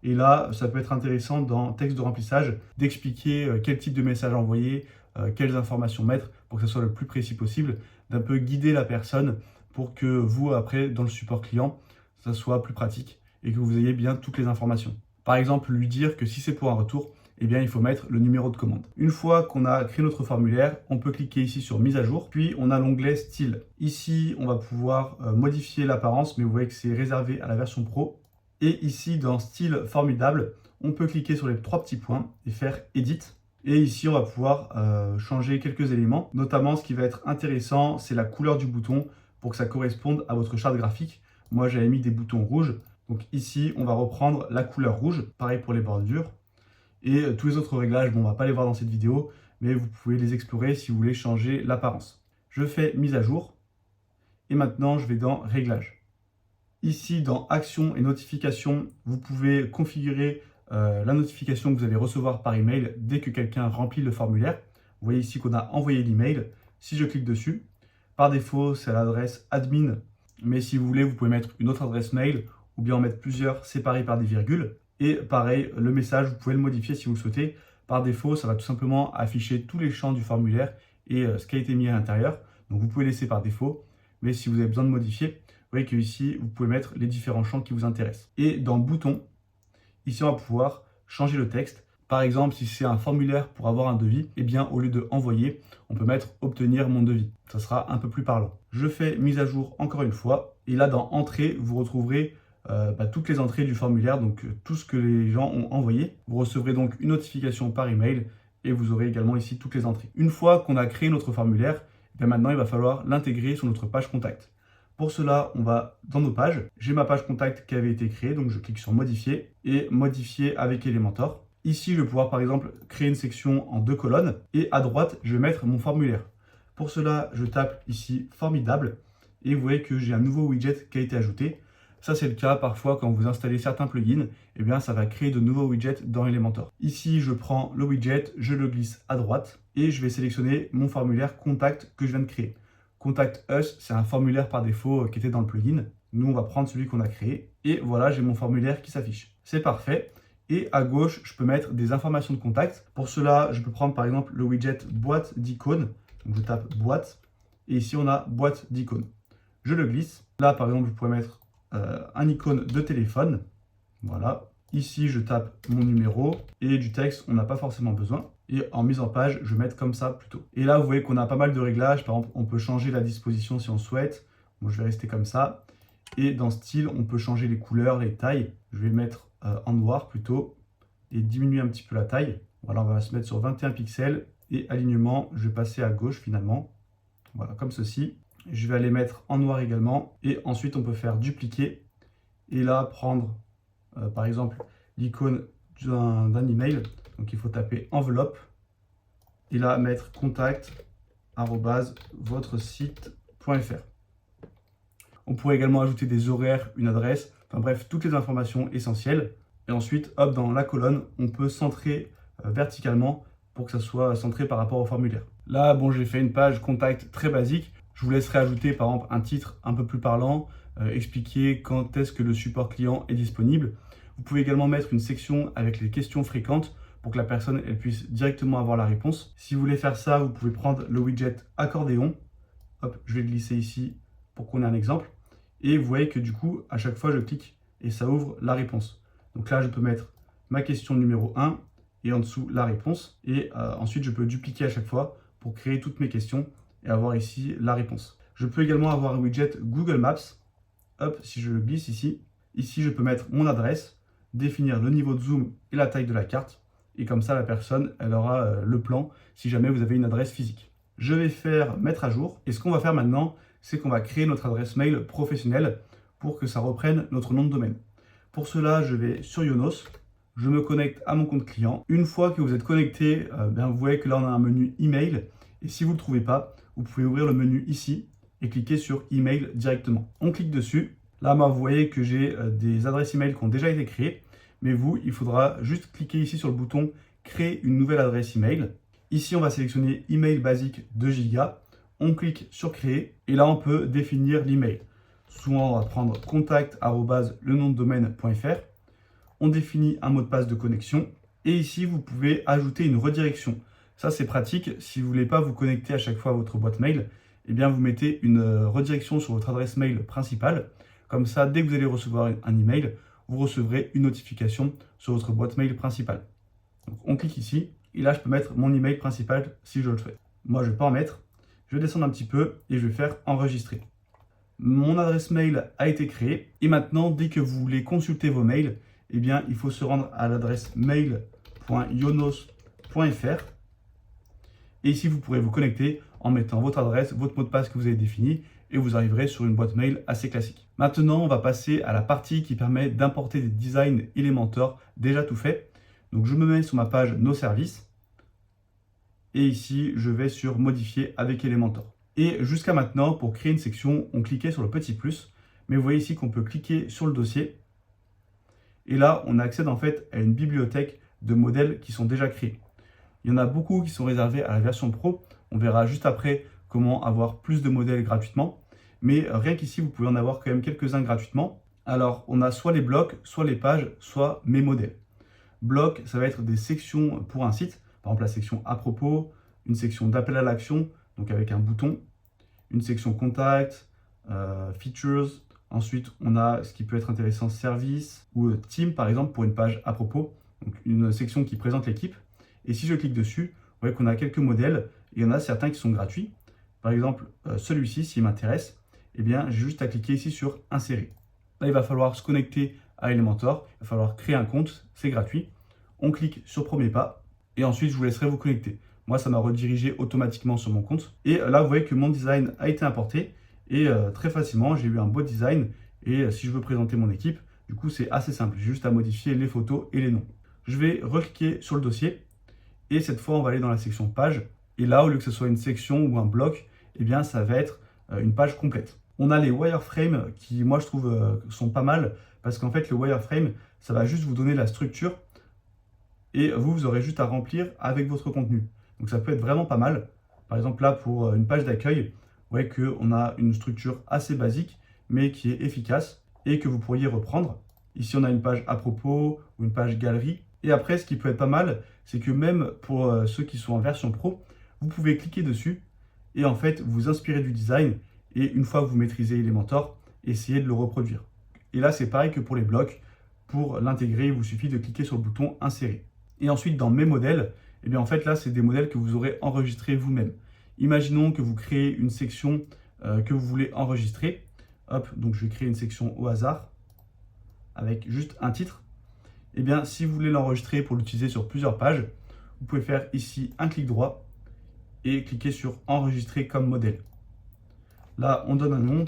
Et là, ça peut être intéressant dans texte de remplissage d'expliquer quel type de message envoyer, quelles informations mettre pour que ce soit le plus précis possible, d'un peu guider la personne pour que vous, après, dans le support client, ça soit plus pratique et que vous ayez bien toutes les informations. Par exemple, lui dire que si c'est pour un retour, eh bien, il faut mettre le numéro de commande. Une fois qu'on a créé notre formulaire, on peut cliquer ici sur mise à jour, puis on a l'onglet style. Ici, on va pouvoir modifier l'apparence, mais vous voyez que c'est réservé à la version pro. Et ici, dans style formidable, on peut cliquer sur les 3 petits points et faire edit. Et ici, on va pouvoir changer quelques éléments. Notamment, ce qui va être intéressant, c'est la couleur du bouton pour que ça corresponde à votre charte graphique. Moi, j'avais mis des boutons rouges. Donc ici, on va reprendre la couleur rouge. Pareil pour les bordures. Et tous les autres réglages, bon, on ne va pas les voir dans cette vidéo, mais vous pouvez les explorer si vous voulez changer l'apparence. Je fais mise à jour. Et maintenant, je vais dans réglages. Ici, dans actions et notifications, vous pouvez configurer la notification que vous allez recevoir par email dès que quelqu'un remplit le formulaire. Vous voyez ici qu'on a envoyé l'email. Si je clique dessus, par défaut, c'est à l'adresse admin. Mais si vous voulez, vous pouvez mettre une autre adresse mail ou bien en mettre plusieurs séparées par des virgules. Et pareil, le message, vous pouvez le modifier si vous le souhaitez. Par défaut, ça va tout simplement afficher tous les champs du formulaire et ce qui a été mis à l'intérieur. Donc vous pouvez laisser par défaut. Mais si vous avez besoin de modifier, vous voyez qu'ici, vous pouvez mettre les différents champs qui vous intéressent. Et dans bouton, ici, on va pouvoir changer le texte. Par exemple, si c'est un formulaire pour avoir un devis, eh bien, au lieu de envoyer, on peut mettre obtenir mon devis. Ça sera un peu plus parlant. Je fais mise à jour encore une fois. Et là, dans entrée, vous retrouverez toutes les entrées du formulaire, donc tout ce que les gens ont envoyé. Vous recevrez donc une notification par email et vous aurez également ici toutes les entrées. Une fois qu'on a créé notre formulaire, maintenant, il va falloir l'intégrer sur notre page contact. Pour cela, on va dans nos pages. J'ai ma page contact qui avait été créée, donc je clique sur modifier et modifier avec Elementor. Ici, je vais pouvoir par exemple créer une section en 2 colonnes et à droite, je vais mettre mon formulaire. Pour cela, je tape ici formidable et vous voyez que j'ai un nouveau widget qui a été ajouté. Ça, c'est le cas parfois quand vous installez certains plugins, eh bien, ça va créer de nouveaux widgets dans Elementor. Ici, je prends le widget, je le glisse à droite et je vais sélectionner mon formulaire contact que je viens de créer. Contact Us, c'est un formulaire par défaut qui était dans le plugin. Nous, on va prendre celui qu'on a créé. Et voilà, j'ai mon formulaire qui s'affiche. C'est parfait. Et à gauche, je peux mettre des informations de contact. Pour cela, je peux prendre par exemple le widget boîte d'icônes. Donc je tape boîte. Et ici, on a boîte d'icônes. Je le glisse. Là, par exemple, je pourrais mettre un icône de téléphone. Voilà. Ici, je tape mon numéro. Et du texte, on n'a pas forcément besoin. Et en mise en page, je vais mettre comme ça plutôt. Et là, vous voyez qu'on a pas mal de réglages. Par exemple, on peut changer la disposition si on souhaite. Bon, je vais rester comme ça. Et dans style, on peut changer les couleurs, les tailles. Je vais mettre en noir plutôt et diminuer un petit peu la taille. Voilà, on va se mettre sur 21 pixels. Et alignement, je vais passer à gauche finalement. Voilà, comme ceci. Je vais aller mettre en noir également. Et ensuite, on peut faire dupliquer. Et là, prendre par exemple l'icône d'un email. Donc il faut taper enveloppe et là mettre contact@votresite.fr. On pourrait également ajouter des horaires, une adresse, enfin bref, toutes les informations essentielles. Et ensuite, hop, dans la colonne, on peut centrer verticalement pour que ça soit centré par rapport au formulaire. Là, bon, j'ai fait une page contact très basique. Je vous laisserai ajouter par exemple un titre un peu plus parlant, expliquer quand est-ce que le support client est disponible. Vous pouvez également mettre une section avec les questions fréquentes pour que la personne elle puisse directement avoir la réponse. Si vous voulez faire ça, vous pouvez prendre le widget accordéon. Hop, je vais le glisser ici pour qu'on ait un exemple. Et vous voyez que du coup, à chaque fois, je clique et ça ouvre la réponse. Donc là, je peux mettre ma question numéro 1 et en dessous la réponse. Et ensuite, je peux dupliquer à chaque fois pour créer toutes mes questions et avoir ici la réponse. Je peux également avoir un widget Google Maps. Hop, si je le glisse ici, je peux mettre mon adresse, définir le niveau de zoom et la taille de la carte. Et comme ça, la personne, elle aura le plan si jamais vous avez une adresse physique. Je vais faire mettre à jour. Et ce qu'on va faire maintenant, c'est qu'on va créer notre adresse mail professionnelle pour que ça reprenne notre nom de domaine. Pour cela, je vais sur Yonos. Je me connecte à mon compte client. Une fois que vous êtes connecté, vous voyez que là, on a un menu email. Et si vous ne le trouvez pas, vous pouvez ouvrir le menu ici et cliquer sur email directement. On clique dessus. Là, vous voyez que j'ai des adresses email qui ont déjà été créées. Mais vous, il faudra juste cliquer ici sur le bouton créer une nouvelle adresse email. Ici, on va sélectionner email basique 2 Go. On clique sur créer et là, on peut définir l'email. Souvent, on va prendre contact@lenondedomaine.fr. On définit un mot de passe de connexion et ici, vous pouvez ajouter une redirection. Ça, c'est pratique. Si vous ne voulez pas vous connecter à chaque fois à votre boîte mail, eh bien, vous mettez une redirection sur votre adresse mail principale. Comme ça, dès que vous allez recevoir un email, vous recevrez une notification sur votre boîte mail principale. Donc, on clique ici, et là, je peux mettre mon email principal si je le souhaite. Moi, je ne vais pas en mettre. Je vais descendre un petit peu et je vais faire enregistrer. Mon adresse mail a été créée. Et maintenant, dès que vous voulez consulter vos mails, eh bien, il faut se rendre à l'adresse mail.yonos.fr. Et ici, vous pourrez vous connecter en mettant votre adresse, votre mot de passe que vous avez défini, et vous arriverez sur une boîte mail assez classique. Maintenant, on va passer à la partie qui permet d'importer des designs Elementor déjà tout faits. Donc, je me mets sur ma page Nos services. Et ici, je vais sur Modifier avec Elementor. Et jusqu'à maintenant, pour créer une section, on cliquait sur le petit plus. Mais vous voyez ici qu'on peut cliquer sur le dossier. Et là, on accède en fait à une bibliothèque de modèles qui sont déjà créés. Il y en a beaucoup qui sont réservés à la version pro. On verra juste après comment avoir plus de modèles gratuitement. Mais rien qu'ici, vous pouvez en avoir quand même quelques-uns gratuitement. Alors, on a soit les blocs, soit les pages, soit mes modèles. Blocs, ça va être des sections pour un site. Par exemple, la section à propos, une section d'appel à l'action, donc avec un bouton, une section contact, features. Ensuite, on a ce qui peut être intéressant, service ou team, par exemple, pour une page à propos. Donc, une section qui présente l'équipe. Et si je clique dessus, vous voyez qu'on a quelques modèles. Et il y en a certains qui sont gratuits. Par exemple, celui-ci, s'il m'intéresse, eh bien, j'ai juste à cliquer ici sur Insérer. Là, il va falloir se connecter à Elementor. Il va falloir créer un compte. C'est gratuit. On clique sur Premier pas. Et ensuite, je vous laisserai vous connecter. Moi, ça m'a redirigé automatiquement sur mon compte. Et là, vous voyez que mon design a été importé. Et très facilement, j'ai eu un beau design. Et si je veux présenter mon équipe, du coup, c'est assez simple. J'ai juste à modifier les photos et les noms. Je vais recliquer sur le dossier. Et cette fois, on va aller dans la section page. Et là, au lieu que ce soit une section ou un bloc, eh bien, ça va être une page complète. On a les wireframes qui, moi, je trouve, sont pas mal. Parce qu'en fait, le wireframe, ça va juste vous donner la structure. Et vous aurez juste à remplir avec votre contenu. Donc ça peut être vraiment pas mal. Par exemple là, pour une page d'accueil, vous voyez qu'on a une structure assez basique, mais qui est efficace et que vous pourriez reprendre. Ici, on a une page à propos ou une page galerie. Et après, ce qui peut être pas mal, c'est que même pour ceux qui sont en version pro, vous pouvez cliquer dessus et en fait vous inspirer du design. Et une fois que vous maîtrisez Elementor, essayez de le reproduire. Et là, c'est pareil que pour les blocs. Pour l'intégrer, il vous suffit de cliquer sur le bouton Insérer. Et ensuite, dans mes modèles, eh bien en fait là, c'est des modèles que vous aurez enregistrés vous-même. Imaginons que vous créez une section que vous voulez enregistrer. Hop, donc je vais créer une section au hasard avec juste un titre. Eh bien, si vous voulez l'enregistrer pour l'utiliser sur plusieurs pages, vous pouvez faire ici un clic droit et cliquer sur Enregistrer comme modèle. Là, on donne un nom,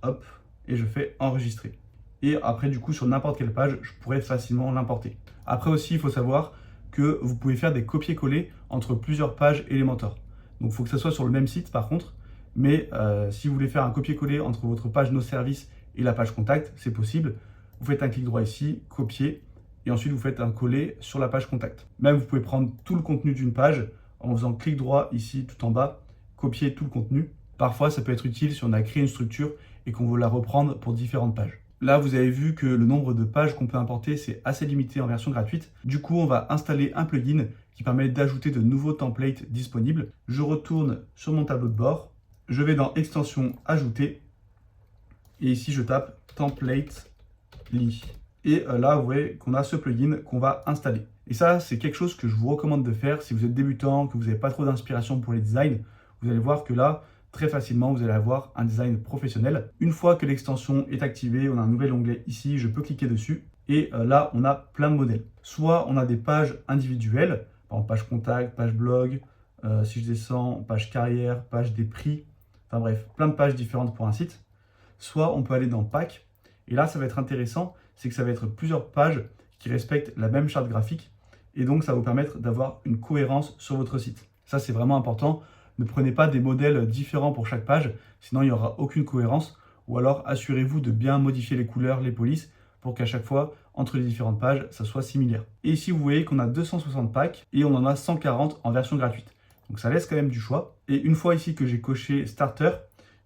hop, et je fais Enregistrer. Et après, du coup, sur n'importe quelle page, je pourrais facilement l'importer. Après aussi, il faut savoir que vous pouvez faire des copier-coller entre plusieurs pages Elementor. Donc, il faut que ça soit sur le même site, par contre. Mais si vous voulez faire un copier-coller entre votre page Nos services et la page Contact, c'est possible. Vous faites un clic droit ici, copier, et ensuite vous faites un coller sur la page Contact. Même, vous pouvez prendre tout le contenu d'une page en faisant clic droit ici, tout en bas, copier tout le contenu. Parfois, ça peut être utile si on a créé une structure et qu'on veut la reprendre pour différentes pages. Là, vous avez vu que le nombre de pages qu'on peut importer, c'est assez limité en version gratuite. Du coup, on va installer un plugin qui permet d'ajouter de nouveaux templates disponibles. Je retourne sur mon tableau de bord. Je vais dans Extension, Ajouter. Et ici, je tape Template Li. Et là, vous voyez qu'on a ce plugin qu'on va installer. Et ça, c'est quelque chose que je vous recommande de faire si vous êtes débutant, que vous n'avez pas trop d'inspiration pour les designs. Vous allez voir que là, très facilement, vous allez avoir un design professionnel. Une fois que l'extension est activée, on a un nouvel onglet ici, je peux cliquer dessus. Et là, on a plein de modèles. Soit on a des pages individuelles, par exemple page contact, page blog, si je descends, page carrière, page des prix, enfin bref, plein de pages différentes pour un site. Soit on peut aller dans pack. Et là, ça va être intéressant, c'est que ça va être plusieurs pages qui respectent la même charte graphique. Et donc, ça va vous permettre d'avoir une cohérence sur votre site. Ça, c'est vraiment important. Ne prenez pas des modèles différents pour chaque page, sinon il n'y aura aucune cohérence. Ou alors, assurez-vous de bien modifier les couleurs, les polices, pour qu'à chaque fois, entre les différentes pages, ça soit similaire. Et ici, vous voyez qu'on a 260 packs et on en a 140 en version gratuite. Donc, ça laisse quand même du choix. Et une fois ici que j'ai coché Starter,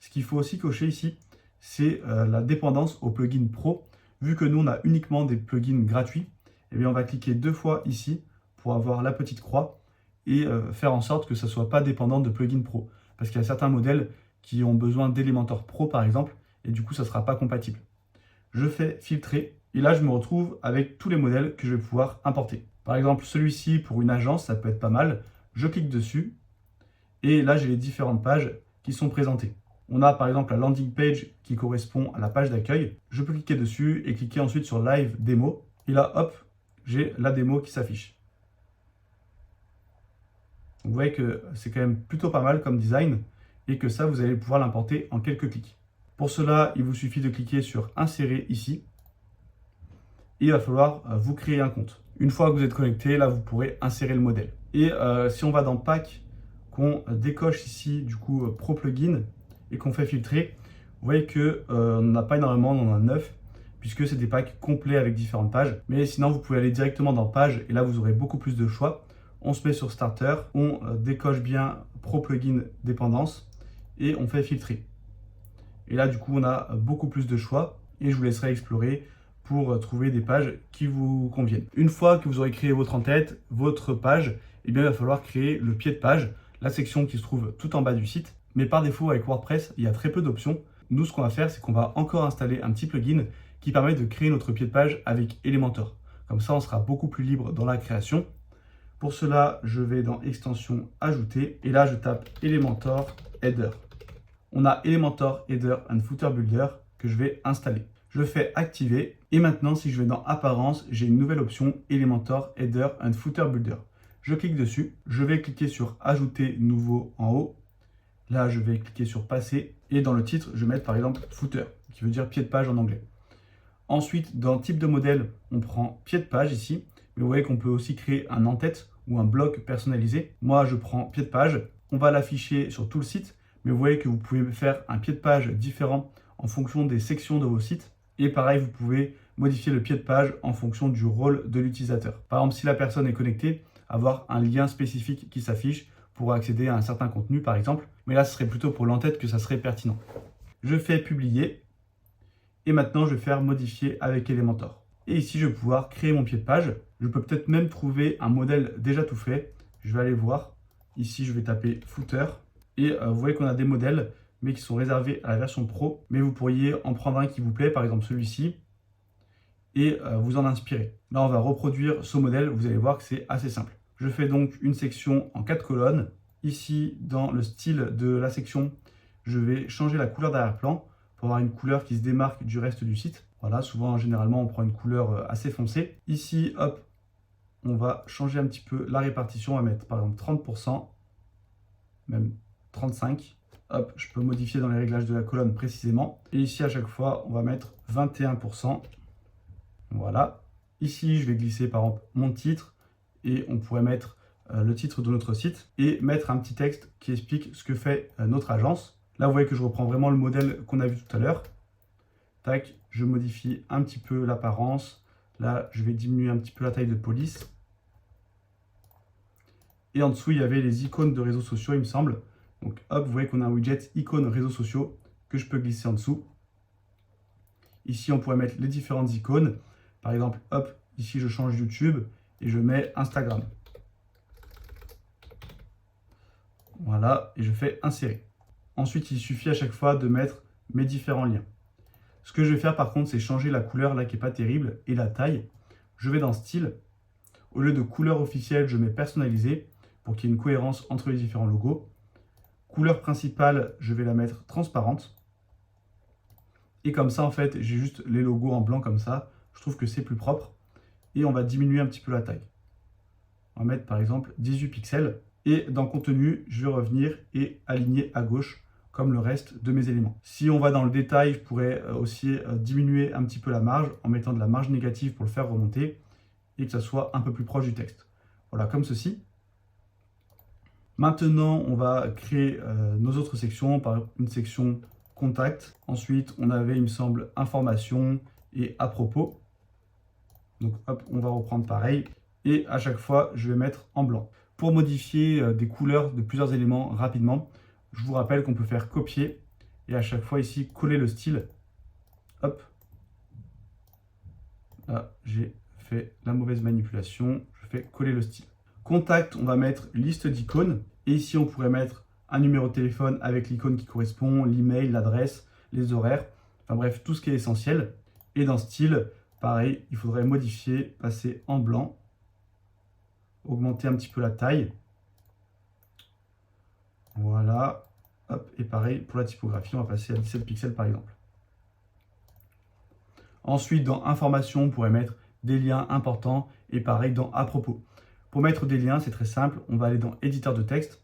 ce qu'il faut aussi cocher ici, c'est la dépendance au plugin Pro. Vu que nous, on a uniquement des plugins gratuits, eh bien, on va cliquer 2 fois ici pour avoir la petite croix et faire en sorte que ça ne soit pas dépendant de plugin Pro. Parce qu'il y a certains modèles qui ont besoin d'Elementor Pro, par exemple, et du coup, ça ne sera pas compatible. je fais filtrer et là je me retrouve avec tous les modèles que je vais pouvoir importer. Par exemple celui-ci pour une agence, ça peut être pas mal. Je clique dessus et là j'ai les différentes pages qui sont présentées. On a par exemple la landing page qui correspond à la page d'accueil. Je peux cliquer dessus et cliquer ensuite sur Live Démo. Et là, hop, j'ai la démo qui s'affiche. Vous voyez que c'est quand même plutôt pas mal comme design et que ça, vous allez pouvoir l'importer en quelques clics. Pour cela, il vous suffit de cliquer sur Insérer ici. Et il va falloir vous créer un compte. Une fois que vous êtes connecté, là, vous pourrez insérer le modèle. Et si on va dans Pack, qu'on décoche ici, du coup, Pro Plugin, et qu'on fait filtrer, vous voyez que on n'en a pas énormément, on en a 9, puisque c'est des packs complets avec différentes pages. Mais sinon, vous pouvez aller directement dans Page, et là, vous aurez beaucoup plus de choix. On se met sur Starter, on décoche bien Pro Plugin Dépendance, et on fait filtrer. Et là, du coup, on a beaucoup plus de choix, et je vous laisserai explorer pour trouver des pages qui vous conviennent. Une fois que vous aurez créé votre en-tête, votre page, eh bien, il va falloir créer le pied de page, la section qui se trouve tout en bas du site. Mais par défaut, avec WordPress, il y a très peu d'options. Nous, ce qu'on va faire, c'est qu'on va encore installer un petit plugin qui permet de créer notre pied de page avec Elementor. Comme ça, on sera beaucoup plus libre dans la création. Pour cela, je vais dans Extension, Ajouter. Et là, je tape Elementor Header. On a Elementor Header and Footer Builder que je vais installer. Je fais Activer. Et maintenant, si je vais dans Apparence, j'ai une nouvelle option Elementor Header and Footer Builder. Je clique dessus. Je vais cliquer sur Ajouter nouveau en haut. Là, je vais cliquer sur Passer et dans le titre, je vais mettre par exemple Footer, qui veut dire pied de page en anglais. Ensuite, dans Type de modèle, on prend pied de page ici, mais vous voyez qu'on peut aussi créer un en-tête ou un bloc personnalisé. Moi, je prends pied de page. On va l'afficher sur tout le site, mais vous voyez que vous pouvez faire un pied de page différent en fonction des sections de vos sites. Et pareil, vous pouvez modifier le pied de page en fonction du rôle de l'utilisateur. Par exemple, si la personne est connectée, avoir un lien spécifique qui s'affiche pour accéder à un certain contenu, par exemple. Mais là, ce serait plutôt pour l'en-tête que ça serait pertinent. Je fais publier. Et maintenant, je vais faire modifier avec Elementor. Et ici, je vais pouvoir créer mon pied de page. Je peux peut-être même trouver un modèle déjà tout fait. Je vais aller voir. Ici, je vais taper footer. Et vous voyez qu'on a des modèles, mais qui sont réservés à la version pro. Mais vous pourriez en prendre un qui vous plaît, par exemple celui-ci, et vous en inspirer. Là, on va reproduire ce modèle. Vous allez voir que c'est assez simple. Je fais donc une section en 4 colonnes. Ici, dans le style de la section, je vais changer la couleur d'arrière-plan pour avoir une couleur qui se démarque du reste du site. Voilà, souvent, généralement, on prend une couleur assez foncée. Ici, hop, on va changer un petit peu la répartition. On va mettre par exemple 30%, même 35%. Hop, je peux modifier dans les réglages de la colonne précisément. Et ici, à chaque fois, on va mettre 21%. Voilà. Ici, je vais glisser par exemple mon titre. Et on pourrait mettre le titre de notre site et mettre un petit texte qui explique ce que fait notre agence. Là, vous voyez que je reprends vraiment le modèle qu'on a vu tout à l'heure. Tac, je modifie un petit peu l'apparence. Là, je vais diminuer un petit peu la taille de police. Et en dessous, il y avait les icônes de réseaux sociaux, il me semble. Donc, hop, vous voyez qu'on a un widget icônes réseaux sociaux que je peux glisser en dessous. Ici, on pourrait mettre les différentes icônes. Par exemple, hop, ici, je change YouTube. Et je mets Instagram. Voilà, et je fais insérer. Ensuite, il suffit à chaque fois de mettre mes différents liens. Ce que je vais faire par contre, c'est changer la couleur là qui n'est pas terrible et la taille. Je vais dans style. Au lieu de couleur officielle, je mets personnalisé pour qu'il y ait une cohérence entre les différents logos. Couleur principale, je vais la mettre transparente. Et comme ça, en fait, j'ai juste les logos en blanc comme ça. Je trouve que c'est plus propre. Et on va diminuer un petit peu la taille. On va mettre par exemple 18 pixels. Et dans contenu, je vais revenir et aligner à gauche comme le reste de mes éléments. Si on va dans le détail, je pourrais aussi diminuer un petit peu la marge en mettant de la marge négative pour le faire remonter et que ça soit un peu plus proche du texte. Voilà, comme ceci. Maintenant, on va créer nos autres sections par une section contact. Ensuite, on avait, il me semble, information et à propos. Donc hop, on va reprendre pareil. Et à chaque fois, je vais mettre en blanc. Pour modifier des couleurs de plusieurs éléments rapidement, je vous rappelle qu'on peut faire copier. Et à chaque fois ici, coller le style. Hop. Là, j'ai fait la mauvaise manipulation. Je fais coller le style. Contact, on va mettre liste d'icônes. Et ici, on pourrait mettre un numéro de téléphone avec l'icône qui correspond, l'email, l'adresse, les horaires. Enfin bref, tout ce qui est essentiel. Et dans style, pareil, il faudrait modifier, passer en blanc, augmenter un petit peu la taille. Voilà, hop, et pareil pour la typographie, on va passer à 17 pixels par exemple. Ensuite, dans information, on pourrait mettre des liens importants et pareil dans à propos. Pour mettre des liens, c'est très simple, on va aller dans éditeur de texte.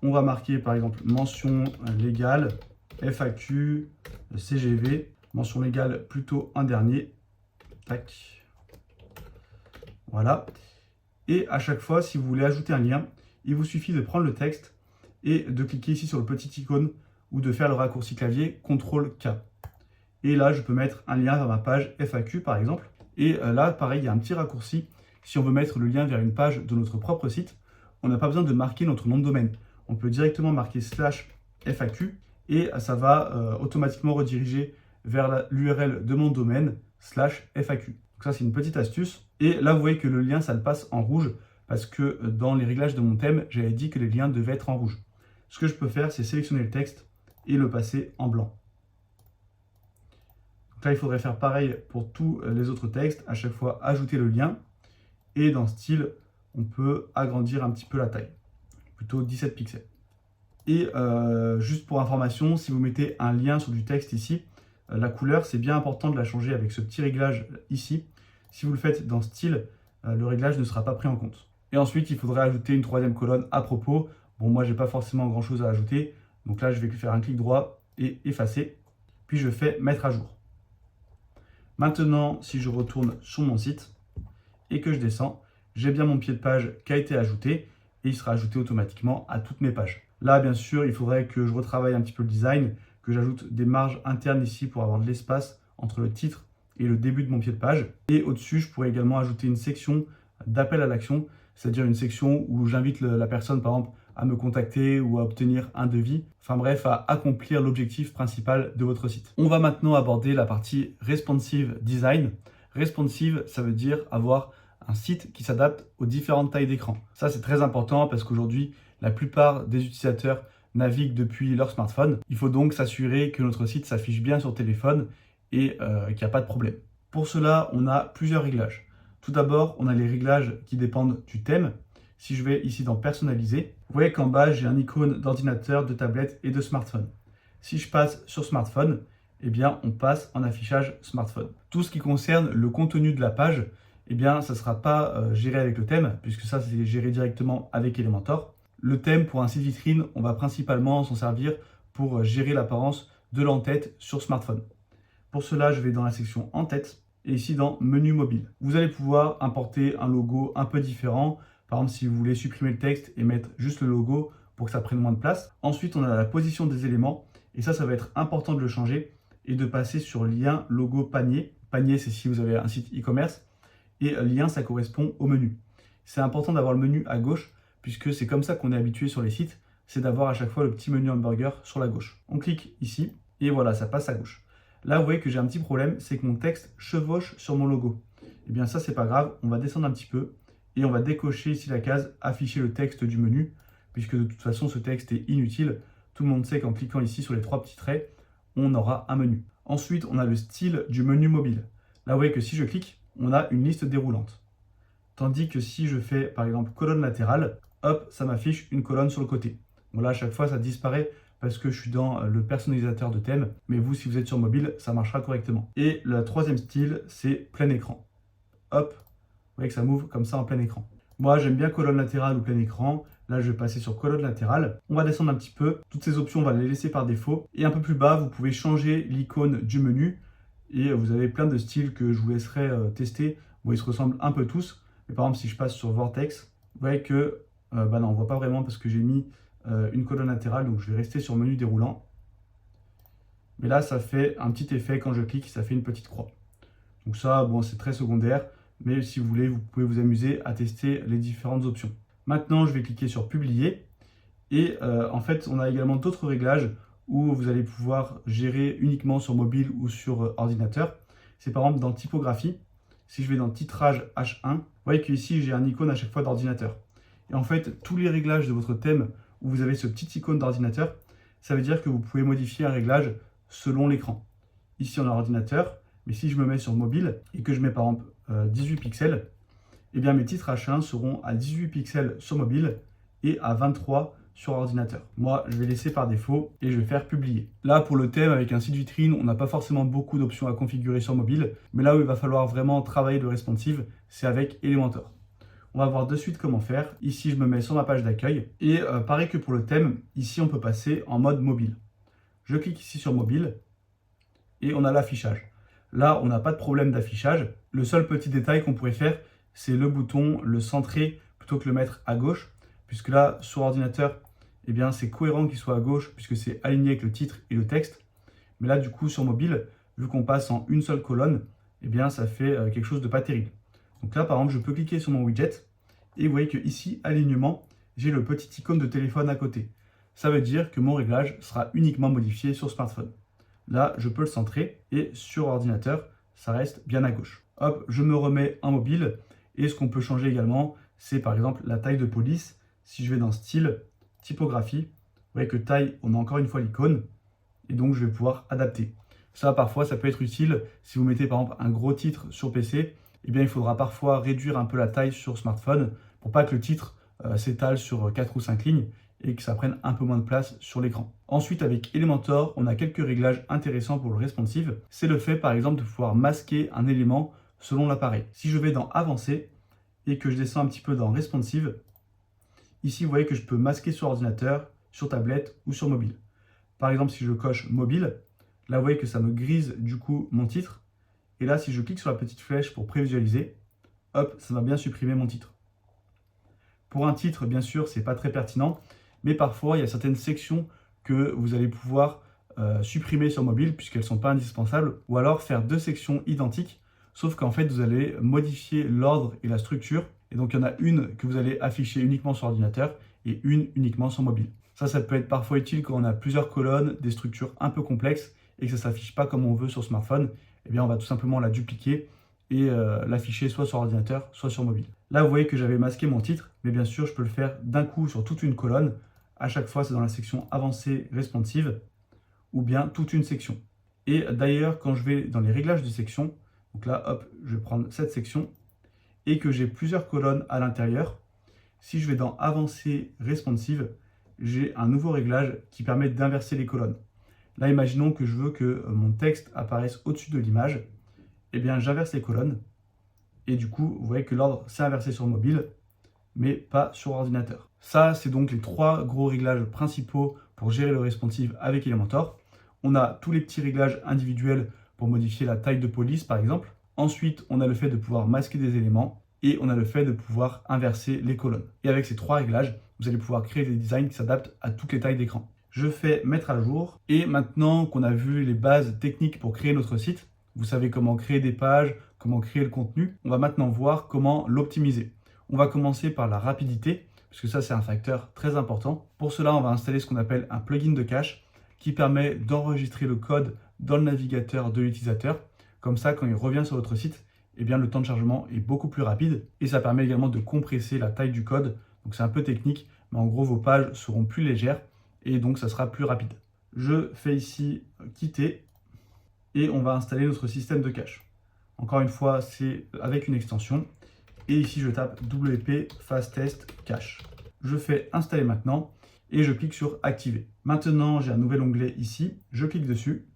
On va marquer par exemple mention légale, FAQ, CGV, mention légale plutôt un dernier. Tac. Voilà. Et à chaque fois, si vous voulez ajouter un lien, il vous suffit de prendre le texte et de cliquer ici sur le petit icône ou de faire le raccourci clavier CTRL-K. Et là, je peux mettre un lien vers ma page FAQ par exemple. Et là, pareil, il y a un petit raccourci. Si on veut mettre le lien vers une page de notre propre site, on n'a pas besoin de marquer notre nom de domaine. On peut directement marquer /FAQ et ça va automatiquement rediriger vers l'URL de mon domaine /FAQ. Donc ça, c'est une petite astuce. Et là, vous voyez que le lien, ça le passe en rouge parce que dans les réglages de mon thème, j'avais dit que les liens devaient être en rouge. Ce que je peux faire, c'est sélectionner le texte et le passer en blanc. Donc là, il faudrait faire pareil pour tous les autres textes. À chaque fois, ajouter le lien. Et dans style, on peut agrandir un petit peu la taille. Plutôt 17 pixels. Et juste pour information, si vous mettez un lien sur du texte ici, la couleur, c'est bien important de la changer avec ce petit réglage ici. Si vous le faites dans style, le réglage ne sera pas pris en compte. Et ensuite, il faudrait ajouter une troisième colonne à propos. Bon, moi, j'ai pas forcément grand chose à ajouter. Donc là, je vais faire un clic droit et effacer. Puis je fais mettre à jour. Maintenant, si je retourne sur mon site et que je descends, j'ai bien mon pied de page qui a été ajouté et il sera ajouté automatiquement à toutes mes pages. Là, bien sûr, il faudrait que je retravaille un petit peu le design, que j'ajoute des marges internes ici pour avoir de l'espace entre le titre et le début de mon pied de page. Et au-dessus, je pourrais également ajouter une section d'appel à l'action, c'est-à-dire une section où j'invite la personne, par exemple, à me contacter ou à obtenir un devis. Enfin bref, à accomplir l'objectif principal de votre site. On va maintenant aborder la partie responsive design. Responsive, ça veut dire avoir un site qui s'adapte aux différentes tailles d'écran. Ça, c'est très important parce qu'aujourd'hui, la plupart des utilisateurs naviguent depuis leur smartphone. Il faut donc s'assurer que notre site s'affiche bien sur téléphone et qu'il n'y a pas de problème. Pour cela, on a plusieurs réglages. Tout d'abord, on a les réglages qui dépendent du thème. Si je vais ici dans personnaliser, vous voyez qu'en bas, j'ai un icône d'ordinateur, de tablette et de smartphone. Si je passe sur smartphone, eh bien, on passe en affichage smartphone. Tout ce qui concerne le contenu de la page, eh bien, ça ne sera pas géré avec le thème, puisque ça, c'est géré directement avec Elementor. Le thème pour un site vitrine, on va principalement s'en servir pour gérer l'apparence de l'en-tête sur smartphone. Pour cela, je vais dans la section en-tête et ici dans menu mobile. Vous allez pouvoir importer un logo un peu différent. Par exemple, si vous voulez supprimer le texte et mettre juste le logo pour que ça prenne moins de place. Ensuite, on a la position des éléments et ça va être important de le changer et de passer sur lien, logo, panier. Panier, c'est si vous avez un site e-commerce et lien, ça correspond au menu. C'est important d'avoir le menu à gauche puisque c'est comme ça qu'on est habitué sur les sites, c'est d'avoir à chaque fois le petit menu hamburger sur la gauche. On clique ici et voilà, ça passe à gauche. Là, vous voyez que j'ai un petit problème, c'est que mon texte chevauche sur mon logo. Eh bien ça, c'est pas grave, on va descendre un petit peu et on va décocher ici la case afficher le texte du menu puisque de toute façon, ce texte est inutile. Tout le monde sait qu'en cliquant ici sur les trois petits traits, on aura un menu. Ensuite, on a le style du menu mobile. Là, vous voyez que si je clique, on a une liste déroulante. Tandis que si je fais, par exemple, colonne latérale, hop, ça m'affiche une colonne sur le côté. Bon, là, à chaque fois, ça disparaît parce que je suis dans le personnalisateur de thème. Mais vous, si vous êtes sur mobile, ça marchera correctement. Et le troisième style, c'est plein écran. Hop, vous voyez que ça m'ouvre comme ça en plein écran. Moi, j'aime bien colonne latérale ou plein écran. Là, je vais passer sur colonne latérale. On va descendre un petit peu. Toutes ces options, on va les laisser par défaut. Et un peu plus bas, vous pouvez changer l'icône du menu. Et vous avez plein de styles que je vous laisserai tester. Bon, ils se ressemblent un peu tous. Mais par exemple, si je passe sur Vortex, vous voyez que, non, on ne voit pas vraiment parce que j'ai mis une colonne latérale. Donc, je vais rester sur menu déroulant. Mais là, ça fait un petit effet quand je clique, ça fait une petite croix. Donc ça, bon, c'est très secondaire. Mais si vous voulez, vous pouvez vous amuser à tester les différentes options. Maintenant, je vais cliquer sur Publier. Et en fait, on a également d'autres réglages où vous allez pouvoir gérer uniquement sur mobile ou sur ordinateur. C'est par exemple dans Typographie. Si je vais dans Titrage H1, vous voyez qu'ici, j'ai un icône à chaque fois d'ordinateur. Et en fait, tous les réglages de votre thème où vous avez ce petit icône d'ordinateur, ça veut dire que vous pouvez modifier un réglage selon l'écran. Ici, on a ordinateur, Mais si je me mets sur mobile et que je mets par exemple 18 pixels, eh bien mes titres H1 seront à 18 pixels sur mobile et à 23 sur ordinateur. Moi, je vais laisser par défaut et je vais faire publier. Là, pour le thème, avec un site vitrine, on n'a pas forcément beaucoup d'options à configurer sur mobile, mais là où il va falloir vraiment travailler le responsive, c'est avec Elementor. On va voir de suite comment faire. Ici, je me mets sur ma page d'accueil. Et pareil que pour le thème, ici, on peut passer en mode mobile. Je clique ici sur mobile et on a l'affichage. Là, on n'a pas de problème d'affichage. Le seul petit détail qu'on pourrait faire, c'est le bouton, le centrer plutôt que le mettre à gauche. Puisque là, sur ordinateur, eh bien, c'est cohérent qu'il soit à gauche puisque c'est aligné avec le titre et le texte. Mais là, du coup, sur mobile, vu qu'on passe en une seule colonne, eh bien, ça fait quelque chose de pas terrible. Donc là, par exemple, je peux cliquer sur mon widget et vous voyez que ici, alignement, j'ai le petit icône de téléphone à côté. Ça veut dire que mon réglage sera uniquement modifié sur smartphone. Là, je peux le centrer et sur ordinateur, ça reste bien à gauche. Hop, je me remets en mobile et ce qu'on peut changer également, c'est par exemple la taille de police. Si je vais dans style, typographie, vous voyez que taille, on a encore une fois l'icône et donc je vais pouvoir adapter. Ça, parfois, ça peut être utile si vous mettez par exemple un gros titre sur PC. Eh bien, il faudra parfois réduire un peu la taille sur smartphone pour pas que le titre s'étale sur 4 ou 5 lignes et que ça prenne un peu moins de place sur l'écran. Ensuite, avec Elementor, on a quelques réglages intéressants pour le responsive. C'est le fait, par exemple, de pouvoir masquer un élément selon l'appareil. Si je vais dans Avancer et que je descends un petit peu dans Responsive, ici, vous voyez que je peux masquer sur ordinateur, sur tablette ou sur mobile. Par exemple, si je coche mobile, là, vous voyez que ça me grise du coup mon titre. Et là, si je clique sur la petite flèche pour prévisualiser, hop, ça va bien supprimer mon titre. Pour un titre, bien sûr, c'est pas très pertinent, mais parfois, il y a certaines sections que vous allez pouvoir supprimer sur mobile puisqu'elles ne sont pas indispensables, ou alors faire deux sections identiques, sauf qu'en fait, vous allez modifier l'ordre et la structure. Et donc, il y en a une que vous allez afficher uniquement sur ordinateur et une uniquement sur mobile. Ça peut être parfois utile quand on a plusieurs colonnes, des structures un peu complexes et que ça ne s'affiche pas comme on veut sur smartphone. Eh bien, on va tout simplement la dupliquer et l'afficher soit sur ordinateur, soit sur mobile. Là, vous voyez que j'avais masqué mon titre, mais bien sûr, je peux le faire d'un coup sur toute une colonne. À chaque fois, c'est dans la section avancée responsive ou bien toute une section. Et d'ailleurs, quand je vais dans les réglages de section, donc là, hop, je vais prendre cette section et que j'ai plusieurs colonnes à l'intérieur, si je vais dans avancée responsive, j'ai un nouveau réglage qui permet d'inverser les colonnes. Là, imaginons que je veux que mon texte apparaisse au-dessus de l'image. Eh bien, j'inverse les colonnes. Et du coup, vous voyez que l'ordre s'est inversé sur mobile, mais pas sur ordinateur. Ça, c'est donc les trois gros réglages principaux pour gérer le responsive avec Elementor. On a tous les petits réglages individuels pour modifier la taille de police, par exemple. Ensuite, on a le fait de pouvoir masquer des éléments. Et on a le fait de pouvoir inverser les colonnes. Et avec ces trois réglages, vous allez pouvoir créer des designs qui s'adaptent à toutes les tailles d'écran. Je fais mettre à jour. Et maintenant qu'on a vu les bases techniques pour créer notre site, vous savez comment créer des pages, comment créer le contenu, on va maintenant voir comment l'optimiser. On va commencer par la rapidité, parce que ça c'est un facteur très important. Pour cela, on va installer ce qu'on appelle un plugin de cache qui permet d'enregistrer le code dans le navigateur de l'utilisateur. Comme ça, quand il revient sur votre site, eh bien, le temps de chargement est beaucoup plus rapide et ça permet également de compresser la taille du code. Donc c'est un peu technique, mais en gros, vos pages seront plus légères et donc ça sera plus rapide. Je fais ici quitter et on va installer notre système de cache. Encore une fois, c'est avec une extension. Et ici, je tape WP Fastest Cache. Je fais installer maintenant et je clique sur activer. Maintenant, j'ai un nouvel onglet ici. Je clique dessus.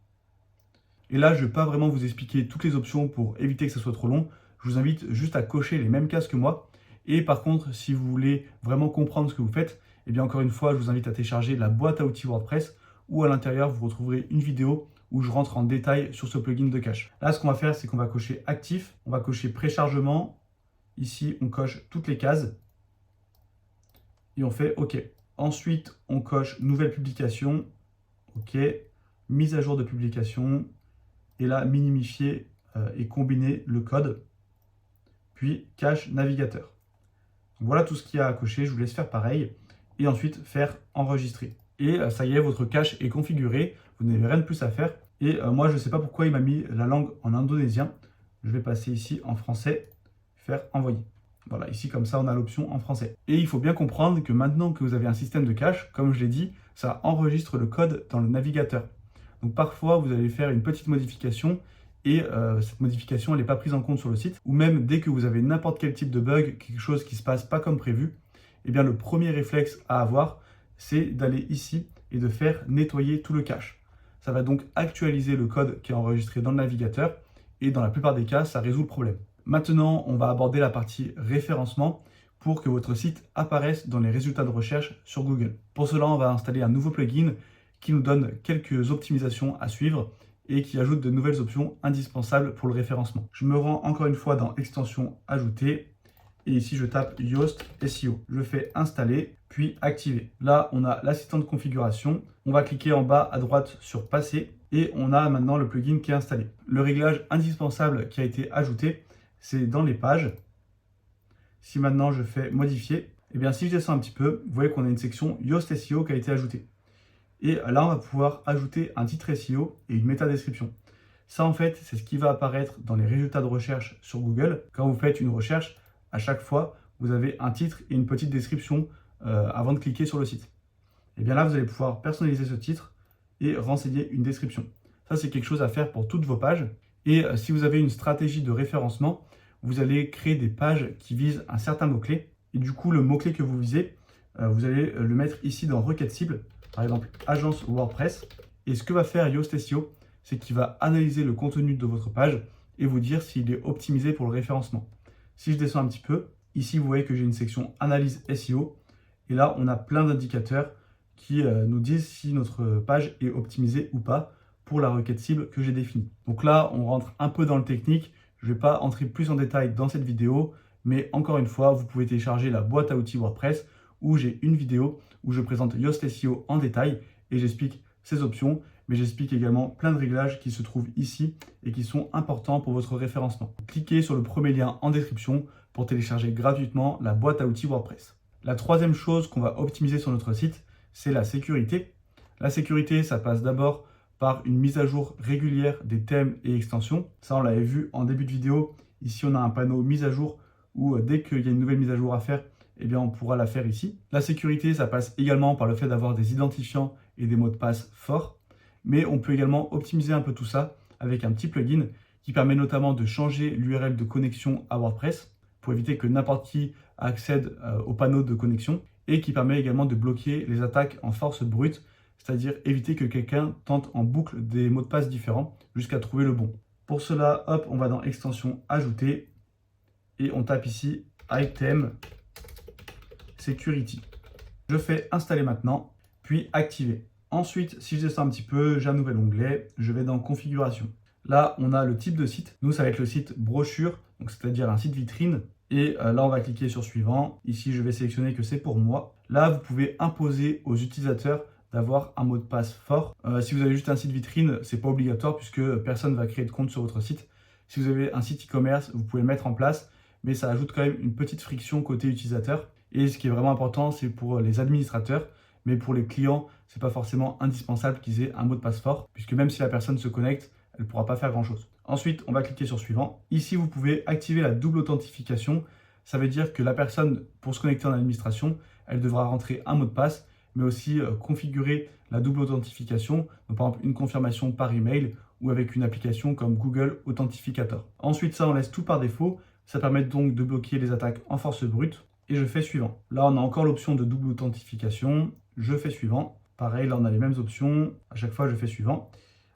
Et là, je ne vais pas vraiment vous expliquer toutes les options pour éviter que ce soit trop long. Je vous invite juste à cocher les mêmes cases que moi. Et par contre, si vous voulez vraiment comprendre ce que vous faites, eh bien encore une fois, je vous invite à télécharger la boîte à outils WordPress où à l'intérieur, vous retrouverez une vidéo où je rentre en détail sur ce plugin de cache. Là, ce qu'on va faire, c'est qu'on va cocher actif, on va cocher préchargement. Ici, on coche toutes les cases et on fait OK. Ensuite, on coche nouvelle publication. OK. Mise à jour de publication. Et là, minimifier et combiner le code. Puis, cache navigateur. Donc, voilà tout ce qu'il y a à cocher. Je vous laisse faire pareil. Et ensuite, faire enregistrer. Et ça y est, votre cache est configurée. Vous n'avez rien de plus à faire. Et moi, je ne sais pas pourquoi il m'a mis la langue en indonésien. Je vais passer ici en français, faire envoyer. Voilà, ici comme ça, on a l'option en français. Et il faut bien comprendre que maintenant que vous avez un système de cache, comme je l'ai dit, ça enregistre le code dans le navigateur. Donc parfois, vous allez faire une petite modification et cette modification elle n'est pas prise en compte sur le site, ou même dès que vous avez n'importe quel type de bug, quelque chose qui ne se passe pas comme prévu, eh bien le premier réflexe à avoir, c'est d'aller ici et de faire nettoyer tout le cache. Ça va donc actualiser le code qui est enregistré dans le navigateur et dans la plupart des cas, ça résout le problème. Maintenant, on va aborder la partie référencement pour que votre site apparaisse dans les résultats de recherche sur Google. Pour cela, on va installer un nouveau plugin qui nous donne quelques optimisations à suivre et qui ajoute de nouvelles options indispensables pour le référencement. Je me rends encore une fois dans Extensions ajouter et ici je tape Yoast SEO. Je fais installer puis activer. Là, on a l'assistant de configuration. On va cliquer en bas à droite sur passer et on a maintenant le plugin qui est installé. Le réglage indispensable qui a été ajouté, c'est dans les pages. Si maintenant je fais modifier, et bien si je descends un petit peu, vous voyez qu'on a une section Yoast SEO qui a été ajoutée. Et là, on va pouvoir ajouter un titre SEO et une métadescription. Ça, en fait, c'est ce qui va apparaître dans les résultats de recherche sur Google. Quand vous faites une recherche, à chaque fois, vous avez un titre et une petite description avant de cliquer sur le site. Et bien là, vous allez pouvoir personnaliser ce titre et renseigner une description. Ça, c'est quelque chose à faire pour toutes vos pages. Et si vous avez une stratégie de référencement, vous allez créer des pages qui visent un certain mot-clé. Et du coup, le mot-clé que vous visez, vous allez le mettre ici dans requête cible. Par exemple, agence WordPress. Et ce que va faire Yoast SEO, c'est qu'il va analyser le contenu de votre page et vous dire s'il est optimisé pour le référencement. Si je descends un petit peu, ici vous voyez que j'ai une section analyse SEO. Et là, on a plein d'indicateurs qui nous disent si notre page est optimisée ou pas pour la requête cible que j'ai définie. Donc là, on rentre un peu dans le technique. Je ne vais pas entrer plus en détail dans cette vidéo, mais encore une fois, vous pouvez télécharger la boîte à outils WordPress où j'ai une vidéo où je présente Yoast SEO en détail et j'explique ses options, mais j'explique également plein de réglages qui se trouvent ici et qui sont importants pour votre référencement. Cliquez sur le premier lien en description pour télécharger gratuitement la boîte à outils WordPress. La troisième chose qu'on va optimiser sur notre site, c'est la sécurité. La sécurité, ça passe d'abord par une mise à jour régulière des thèmes et extensions. Ça, on l'avait vu en début de vidéo. Ici, on a un panneau mise à jour où dès qu'il y a une nouvelle mise à jour à faire, eh bien, on pourra la faire ici. La sécurité, ça passe également par le fait d'avoir des identifiants et des mots de passe forts. Mais on peut également optimiser un peu tout ça avec un petit plugin qui permet notamment de changer l'URL de connexion à WordPress pour éviter que n'importe qui accède au panneau de connexion et qui permet également de bloquer les attaques en force brute, c'est-à-dire éviter que quelqu'un tente en boucle des mots de passe différents jusqu'à trouver le bon. Pour cela, hop, on va dans Extension ajouter et on tape ici Item Security. Je fais installer maintenant, puis activer. Ensuite, si je descends un petit peu, j'ai un nouvel onglet, je vais dans configuration. Là, on a le type de site. Nous, ça va être le site brochure, donc c'est-à-dire un site vitrine. Et là, on va cliquer sur suivant. Ici, je vais sélectionner que c'est pour moi. Là, vous pouvez imposer aux utilisateurs d'avoir un mot de passe fort. Si vous avez juste un site vitrine, c'est pas obligatoire puisque personne ne va créer de compte sur votre site. Si vous avez un site e-commerce, vous pouvez le mettre en place, mais ça ajoute quand même une petite friction côté utilisateur. Et ce qui est vraiment important, c'est pour les administrateurs, mais pour les clients, c'est pas forcément indispensable qu'ils aient un mot de passe fort, puisque même si la personne se connecte, elle ne pourra pas faire grand-chose. Ensuite, on va cliquer sur suivant. Ici, vous pouvez activer la double authentification. Ça veut dire que la personne, pour se connecter en administration, elle devra rentrer un mot de passe, mais aussi configurer la double authentification, donc par exemple une confirmation par email ou avec une application comme Google Authentificator. Ensuite, ça, on laisse tout par défaut. Ça permet donc de bloquer les attaques en force brute. Et je fais suivant. Là, on a encore l'option de double authentification. Je fais suivant. Pareil, là, on a les mêmes options. À chaque fois, je fais suivant.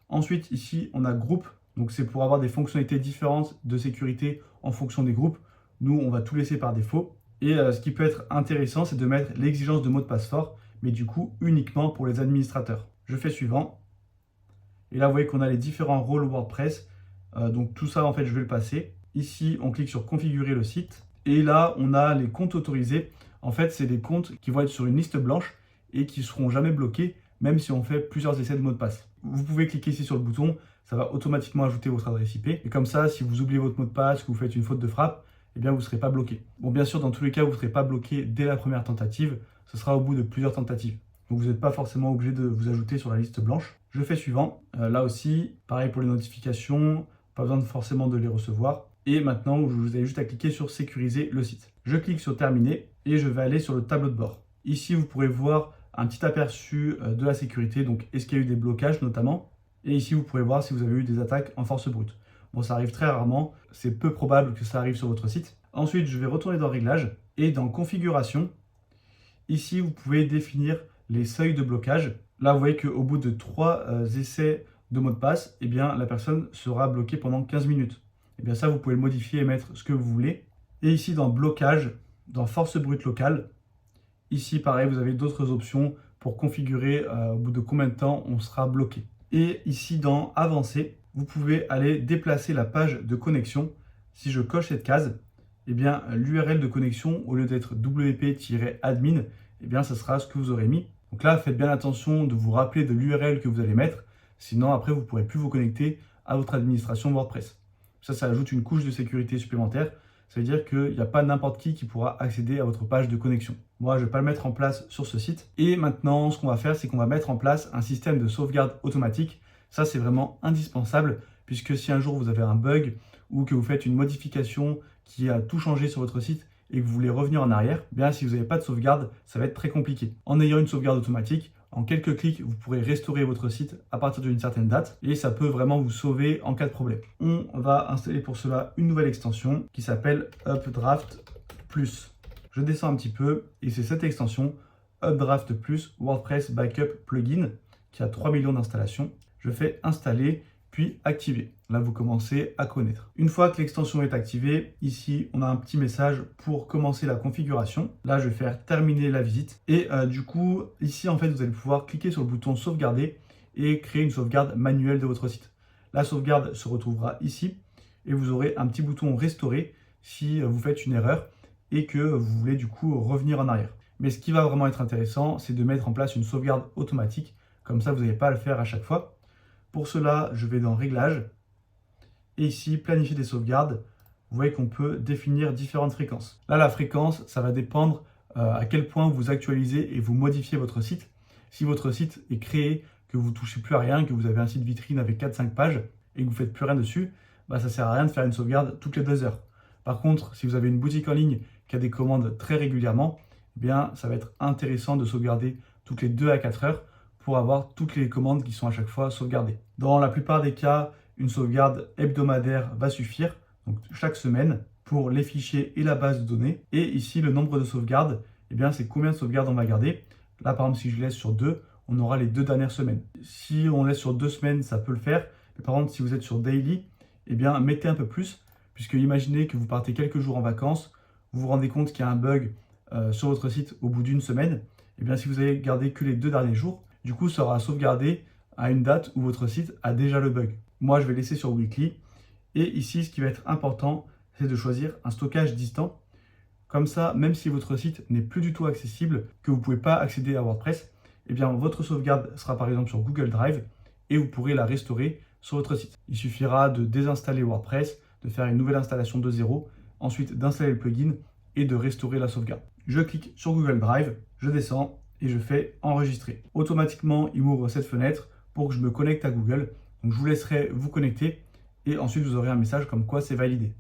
Ensuite, ici, on a groupe. Donc, c'est pour avoir des fonctionnalités différentes de sécurité en fonction des groupes. Nous, on va tout laisser par défaut. Et ce qui peut être intéressant, c'est de mettre l'exigence de mot de passe fort, mais du coup, uniquement pour les administrateurs. Je fais suivant. Et là, vous voyez qu'on a les différents rôles WordPress. Donc, tout ça, en fait, je vais le passer. Ici, on clique sur configurer le site. Et là, on a les comptes autorisés. En fait, c'est des comptes qui vont être sur une liste blanche et qui ne seront jamais bloqués, même si on fait plusieurs essais de mot de passe. Vous pouvez cliquer ici sur le bouton, ça va automatiquement ajouter votre adresse IP. Et comme ça, si vous oubliez votre mot de passe, que vous faites une faute de frappe, eh bien, vous ne serez pas bloqué. Bon, bien sûr, dans tous les cas, vous ne serez pas bloqué dès la première tentative. Ce sera au bout de plusieurs tentatives. Donc, vous n'êtes pas forcément obligé de vous ajouter sur la liste blanche. Je fais suivant. Là aussi, pareil pour les notifications, pas besoin forcément de les recevoir. Et maintenant, vous avez juste à cliquer sur sécuriser le site. Je clique sur terminer et je vais aller sur le tableau de bord. Ici, vous pourrez voir un petit aperçu de la sécurité. Donc, est-ce qu'il y a eu des blocages notamment? Et ici, vous pourrez voir si vous avez eu des attaques en force brute. Bon, ça arrive très rarement, c'est peu probable que ça arrive sur votre site. Ensuite, je vais retourner dans Réglages et dans Configuration. Ici, vous pouvez définir les seuils de blocage. Là, vous voyez qu'au bout de 3 essais de mot de passe, eh bien, la personne sera bloquée pendant 15 minutes. Eh bien, ça, vous pouvez le modifier et mettre ce que vous voulez. Et ici, dans Blocage, dans Force brute locale, ici, pareil, vous avez d'autres options pour configurer au bout de combien de temps on sera bloqué. Et ici, dans Avancer, vous pouvez aller déplacer la page de connexion. Si je coche cette case, eh bien, l'URL de connexion, au lieu d'être wp-admin, eh bien, ça sera ce que vous aurez mis. Donc là, faites bien attention de vous rappeler de l'URL que vous allez mettre. Sinon, après, vous ne pourrez plus vous connecter à votre administration WordPress. Ça ajoute une couche de sécurité supplémentaire. Ça veut dire qu'il n'y a pas n'importe qui pourra accéder à votre page de connexion. Moi, je ne vais pas le mettre en place sur ce site. Et maintenant, ce qu'on va faire, c'est qu'on va mettre en place un système de sauvegarde automatique. Ça, c'est vraiment indispensable, puisque si un jour vous avez un bug ou que vous faites une modification qui a tout changé sur votre site et que vous voulez revenir en arrière, bien si vous n'avez pas de sauvegarde, ça va être très compliqué. En ayant une sauvegarde automatique, en quelques clics, vous pourrez restaurer votre site à partir d'une certaine date et ça peut vraiment vous sauver en cas de problème. On va installer pour cela une nouvelle extension qui s'appelle Updraft Plus. Je descends un petit peu et c'est cette extension Updraft Plus WordPress Backup Plugin qui a 3 millions d'installations. Je fais installer puis activer. Là, vous commencez à connaître. Une fois que l'extension est activée, ici, on a un petit message pour commencer la configuration. Là, je vais faire terminer la visite. Et du coup, ici, en fait, vous allez pouvoir cliquer sur le bouton sauvegarder et créer une sauvegarde manuelle de votre site. La sauvegarde se retrouvera ici et vous aurez un petit bouton restaurer si vous faites une erreur et que vous voulez du coup revenir en arrière. Mais ce qui va vraiment être intéressant, c'est de mettre en place une sauvegarde automatique. Comme ça, vous n'avez pas à le faire à chaque fois. Pour cela, je vais dans Réglages et ici, planifier des sauvegardes. Vous voyez qu'on peut définir différentes fréquences. Là, la fréquence, ça va dépendre à quel point vous actualisez et vous modifiez votre site. Si votre site est créé, que vous ne touchez plus à rien, que vous avez un site vitrine avec 4-5 pages et que vous ne faites plus rien dessus, bah, ça ne sert à rien de faire une sauvegarde toutes les 2 heures. Par contre, si vous avez une boutique en ligne qui a des commandes très régulièrement, eh bien, ça va être intéressant de sauvegarder toutes les 2 à 4 heures pour avoir toutes les commandes qui sont à chaque fois sauvegardées. Dans la plupart des cas, une sauvegarde hebdomadaire va suffire, donc chaque semaine, pour les fichiers et la base de données. Et ici, le nombre de sauvegardes, eh bien, c'est combien de sauvegardes on va garder. Là, par exemple, si je laisse sur 2, on aura les 2 dernières semaines. Si on laisse sur 2 semaines, ça peut le faire. Mais par contre, si vous êtes sur daily, eh bien, mettez un peu plus, puisque imaginez que vous partez quelques jours en vacances, vous vous rendez compte qu'il y a un bug sur votre site au bout d'une semaine. Eh bien, si vous avez gardé que les 2 derniers jours, du coup, ça aura sauvegardé à une date où votre site a déjà le bug. Moi, je vais laisser sur Weekly. Et ici, ce qui va être important, c'est de choisir un stockage distant. Comme ça, même si votre site n'est plus du tout accessible, que vous ne pouvez pas accéder à WordPress, eh bien, votre sauvegarde sera par exemple sur Google Drive et vous pourrez la restaurer sur votre site. Il suffira de désinstaller WordPress, de faire une nouvelle installation de zéro, ensuite d'installer le plugin et de restaurer la sauvegarde. Je clique sur Google Drive, je descends et je fais enregistrer. Automatiquement, il m'ouvre cette fenêtre pour que je me connecte à Google. Donc, je vous laisserai vous connecter et ensuite vous aurez un message comme quoi c'est validé.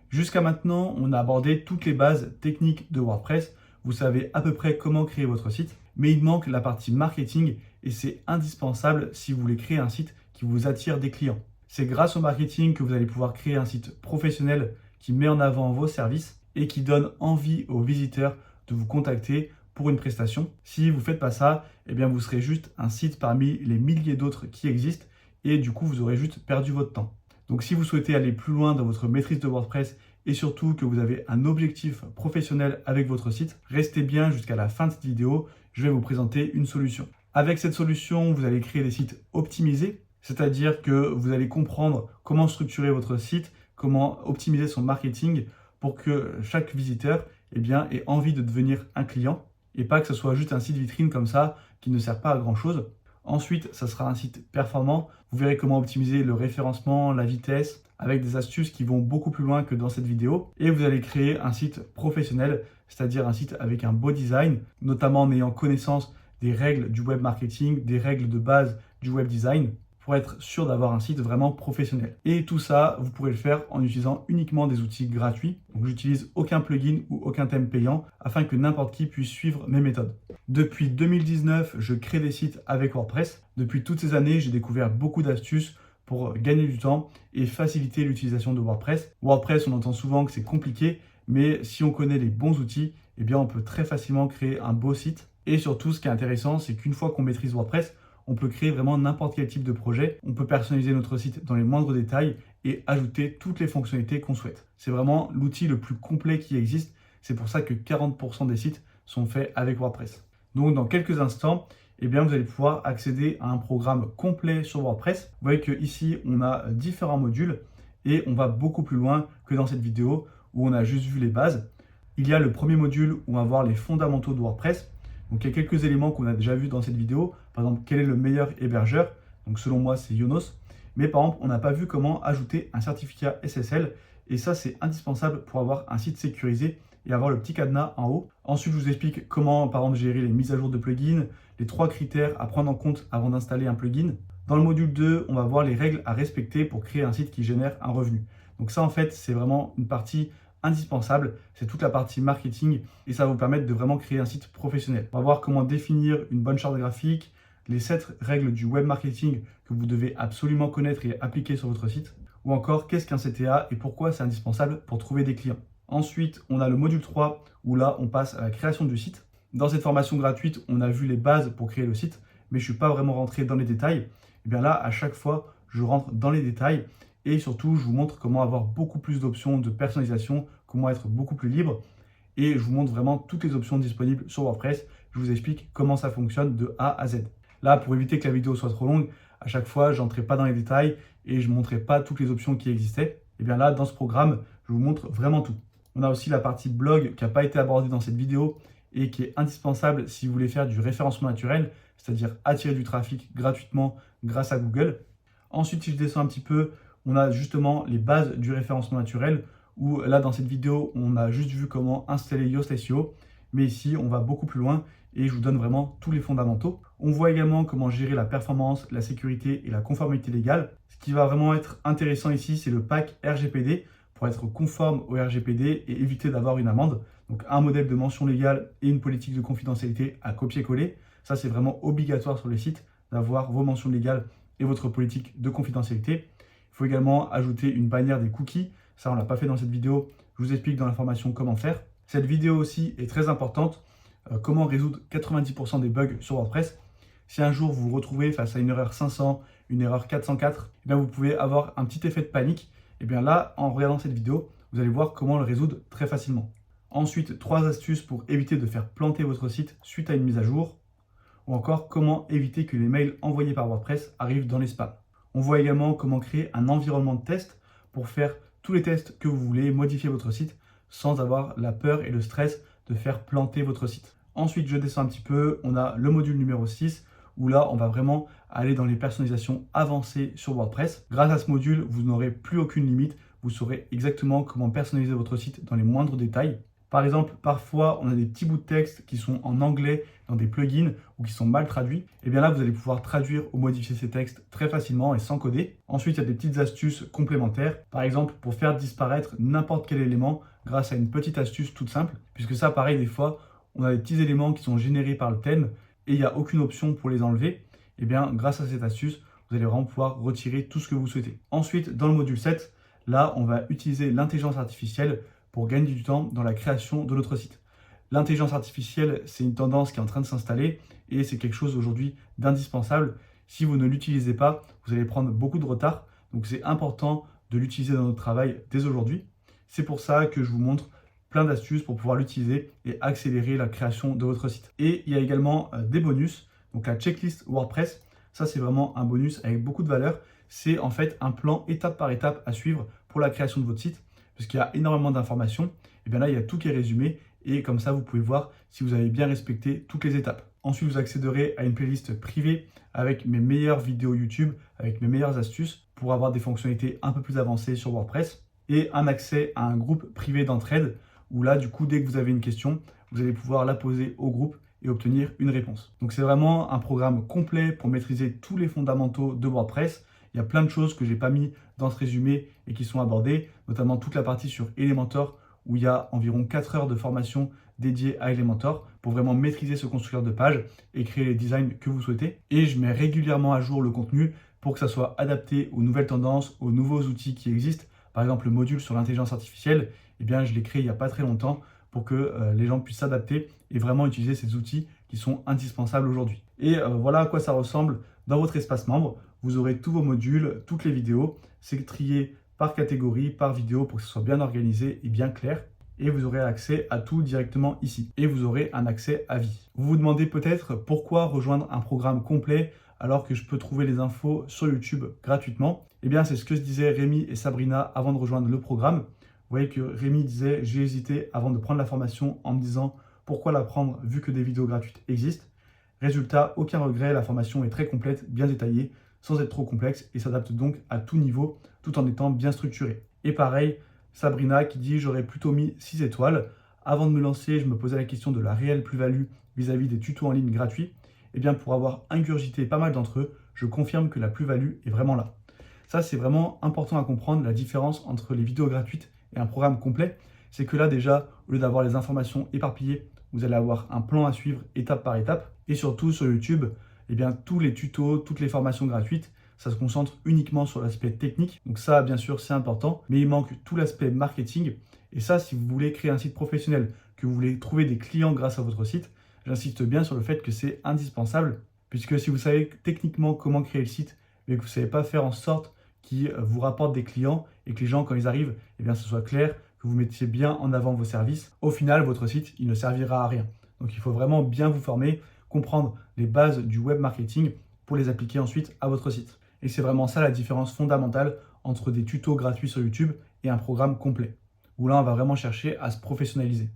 Jusqu'à maintenant, on a abordé toutes les bases techniques de WordPress. Vous savez à peu près comment créer votre site, mais il manque la partie marketing et c'est indispensable si vous voulez créer un site qui vous attire des clients. C'est grâce au marketing que vous allez pouvoir créer un site professionnel qui met en avant vos services et qui donne envie aux visiteurs de vous contacter pour une prestation. Si vous ne faites pas ça, eh bien vous serez juste un site parmi les milliers d'autres qui existent et du coup vous aurez juste perdu votre temps. Donc si vous souhaitez aller plus loin dans votre maîtrise de WordPress et surtout que vous avez un objectif professionnel avec votre site, restez bien jusqu'à la fin de cette vidéo, je vais vous présenter une solution. Avec cette solution, vous allez créer des sites optimisés, c'est-à-dire que vous allez comprendre comment structurer votre site, comment optimiser son marketing pour que chaque visiteur ait envie de devenir un client et pas que ce soit juste un site vitrine comme ça qui ne sert pas à grand chose. Ensuite, ça sera un site performant. Vous verrez comment optimiser le référencement, la vitesse, avec des astuces qui vont beaucoup plus loin que dans cette vidéo. Et vous allez créer un site professionnel, c'est-à-dire un site avec un beau design, notamment en ayant connaissance des règles du web marketing, des règles de base du web design, pour être sûr d'avoir un site vraiment professionnel. Et tout ça, vous pourrez le faire en utilisant uniquement des outils gratuits. Donc, j'utilise aucun plugin ou aucun thème payant afin que n'importe qui puisse suivre mes méthodes. Depuis 2019, je crée des sites avec WordPress. Depuis toutes ces années, j'ai découvert beaucoup d'astuces pour gagner du temps et faciliter l'utilisation de WordPress. WordPress, on entend souvent que c'est compliqué, mais si on connaît les bons outils, eh bien on peut très facilement créer un beau site. Et surtout, ce qui est intéressant, c'est qu'une fois qu'on maîtrise WordPress, on peut créer vraiment n'importe quel type de projet. On peut personnaliser notre site dans les moindres détails et ajouter toutes les fonctionnalités qu'on souhaite. C'est vraiment l'outil le plus complet qui existe. C'est pour ça que 40% des sites sont faits avec WordPress. Donc dans quelques instants, eh bien, vous allez pouvoir accéder à un programme complet sur WordPress. Vous voyez qu'ici, on a différents modules et on va beaucoup plus loin que dans cette vidéo où on a juste vu les bases. Il y a le premier module où on va voir les fondamentaux de WordPress. Donc il y a quelques éléments qu'on a déjà vus dans cette vidéo. Par exemple, quel est le meilleur hébergeur? Donc selon moi, c'est Yonos. Mais par exemple, on n'a pas vu comment ajouter un certificat SSL. Et ça, c'est indispensable pour avoir un site sécurisé et avoir le petit cadenas en haut. Ensuite, je vous explique comment, par exemple, gérer les mises à jour de plugins, les 3 critères à prendre en compte avant d'installer un plugin. Dans le module 2, on va voir les règles à respecter pour créer un site qui génère un revenu. Donc ça, en fait, c'est vraiment une partie indispensable. C'est toute la partie marketing et ça va vous permettre de vraiment créer un site professionnel. On va voir comment définir une bonne charte graphique, les 7 règles du web marketing que vous devez absolument connaître et appliquer sur votre site, ou encore qu'est-ce qu'un CTA et pourquoi c'est indispensable pour trouver des clients. Ensuite, on a le module 3 où là, on passe à la création du site. Dans cette formation gratuite, on a vu les bases pour créer le site, mais je ne suis pas vraiment rentré dans les détails. Et bien là, à chaque fois, je rentre dans les détails et surtout, je vous montre comment avoir beaucoup plus d'options de personnalisation, comment être beaucoup plus libre. Et je vous montre vraiment toutes les options disponibles sur WordPress. Je vous explique comment ça fonctionne de A à Z. Là, pour éviter que la vidéo soit trop longue, à chaque fois, je n'entrais pas dans les détails et je ne montrais pas toutes les options qui existaient. Et bien là, dans ce programme, je vous montre vraiment tout. On a aussi la partie blog qui n'a pas été abordée dans cette vidéo et qui est indispensable si vous voulez faire du référencement naturel, c'est-à-dire attirer du trafic gratuitement grâce à Google. Ensuite, si je descends un petit peu, on a justement les bases du référencement naturel où là, dans cette vidéo, on a juste vu comment installer Yoast SEO. Mais ici, on va beaucoup plus loin et je vous donne vraiment tous les fondamentaux. On voit également comment gérer la performance, la sécurité et la conformité légale. Ce qui va vraiment être intéressant ici, c'est le pack RGPD pour être conforme au RGPD et éviter d'avoir une amende. Donc un modèle de mention légale et une politique de confidentialité à copier-coller. Ça, c'est vraiment obligatoire sur les sites d'avoir vos mentions légales et votre politique de confidentialité. Il faut également ajouter une bannière des cookies. Ça, on ne l'a pas fait dans cette vidéo. Je vous explique dans la formation comment faire. Cette vidéo aussi est très importante. Comment résoudre 90% des bugs sur WordPress. Si un jour vous vous retrouvez face à une erreur 500, une erreur 404, eh bien vous pouvez avoir un petit effet de panique. Et bien là, en regardant cette vidéo, vous allez voir comment le résoudre très facilement. Ensuite, 3 astuces pour éviter de faire planter votre site suite à une mise à jour. Ou encore, comment éviter que les mails envoyés par WordPress arrivent dans les spams. On voit également comment créer un environnement de test pour faire tous les tests que vous voulez, modifier votre site sans avoir la peur et le stress de faire planter votre site. Ensuite, je descends un petit peu, on a le module numéro 6 où là, on va vraiment aller dans les personnalisations avancées sur WordPress. Grâce à ce module, vous n'aurez plus aucune limite. Vous saurez exactement comment personnaliser votre site dans les moindres détails. Par exemple, parfois, on a des petits bouts de texte qui sont en anglais dans des plugins ou qui sont mal traduits. Et bien là, vous allez pouvoir traduire ou modifier ces textes très facilement et sans coder. Ensuite, il y a des petites astuces complémentaires. Par exemple, pour faire disparaître n'importe quel élément grâce à une petite astuce toute simple. Puisque ça, pareil, des fois, on a des petits éléments qui sont générés par le thème et il n'y a aucune option pour les enlever. Et bien, grâce à cette astuce, vous allez vraiment pouvoir retirer tout ce que vous souhaitez. Ensuite, dans le module 7, là, on va utiliser l'intelligence artificielle pour gagner du temps dans la création de notre site. L'intelligence artificielle, c'est une tendance qui est en train de s'installer et c'est quelque chose aujourd'hui d'indispensable. Si vous ne l'utilisez pas, vous allez prendre beaucoup de retard. Donc c'est important de l'utiliser dans notre travail dès aujourd'hui. C'est pour ça que je vous montre plein d'astuces pour pouvoir l'utiliser et accélérer la création de votre site. Et il y a également des bonus. Donc la checklist WordPress, ça c'est vraiment un bonus avec beaucoup de valeur. C'est en fait un plan étape par étape à suivre pour la création de votre site. Parce qu'il y a énormément d'informations, et bien là, il y a tout qui est résumé, et comme ça, vous pouvez voir si vous avez bien respecté toutes les étapes. Ensuite, vous accéderez à une playlist privée avec mes meilleures vidéos YouTube, avec mes meilleures astuces pour avoir des fonctionnalités un peu plus avancées sur WordPress, et un accès à un groupe privé d'entraide, où là, du coup, dès que vous avez une question, vous allez pouvoir la poser au groupe et obtenir une réponse. Donc, c'est vraiment un programme complet pour maîtriser tous les fondamentaux de WordPress. Il y a plein de choses que je n'ai pas mis dans ce résumé et qui sont abordées, notamment toute la partie sur Elementor, où il y a environ 4 heures de formation dédiée à Elementor pour vraiment maîtriser ce constructeur de page et créer les designs que vous souhaitez. Et je mets régulièrement à jour le contenu pour que ça soit adapté aux nouvelles tendances, aux nouveaux outils qui existent. Par exemple, le module sur l'intelligence artificielle, eh bien, je l'ai créé il n'y a pas très longtemps pour que les gens puissent s'adapter et vraiment utiliser ces outils qui sont indispensables aujourd'hui. Et voilà à quoi ça ressemble dans votre espace membre. Vous aurez tous vos modules, toutes les vidéos. C'est trié par catégorie, par vidéo pour que ce soit bien organisé et bien clair. Et vous aurez accès à tout directement ici. Et vous aurez un accès à vie. Vous vous demandez peut-être pourquoi rejoindre un programme complet alors que je peux trouver les infos sur YouTube gratuitement. Eh bien, c'est ce que se disaient Rémi et Sabrina avant de rejoindre le programme. Vous voyez que Rémi disait « J'ai hésité avant de prendre la formation en me disant pourquoi la prendre vu que des vidéos gratuites existent. Résultat, aucun regret, la formation est très complète, bien détaillée, sans être trop complexe et s'adapte donc à tout niveau tout en étant bien structurée. » Et pareil, Sabrina qui dit « J'aurais plutôt mis 6 étoiles. Avant de me lancer, je me posais la question de la réelle plus-value vis-à-vis des tutos en ligne gratuits. Et bien pour avoir ingurgité pas mal d'entre eux, je confirme que la plus-value est vraiment là. » Ça, c'est vraiment important à comprendre, la différence entre les vidéos gratuites et un programme complet. C'est que là, déjà, au lieu d'avoir les informations éparpillées, vous allez avoir un plan à suivre étape par étape. Et surtout, sur YouTube, eh bien, tous les tutos, toutes les formations gratuites, ça se concentre uniquement sur l'aspect technique. Donc ça, bien sûr, c'est important. Mais il manque tout l'aspect marketing. Et ça, si vous voulez créer un site professionnel, que vous voulez trouver des clients grâce à votre site, j'insiste bien sur le fait que c'est indispensable. Puisque si vous savez techniquement comment créer le site, mais que vous ne savez pas faire en sorte qu'il vous rapporte des clients et que les gens, quand ils arrivent, eh bien, ce soit clair, que vous mettiez bien en avant vos services, au final, votre site, il ne servira à rien. Donc, il faut vraiment bien vous former, comprendre les bases du web marketing pour les appliquer ensuite à votre site. Et c'est vraiment ça la différence fondamentale entre des tutos gratuits sur YouTube et un programme complet, où là, on va vraiment chercher à se professionnaliser.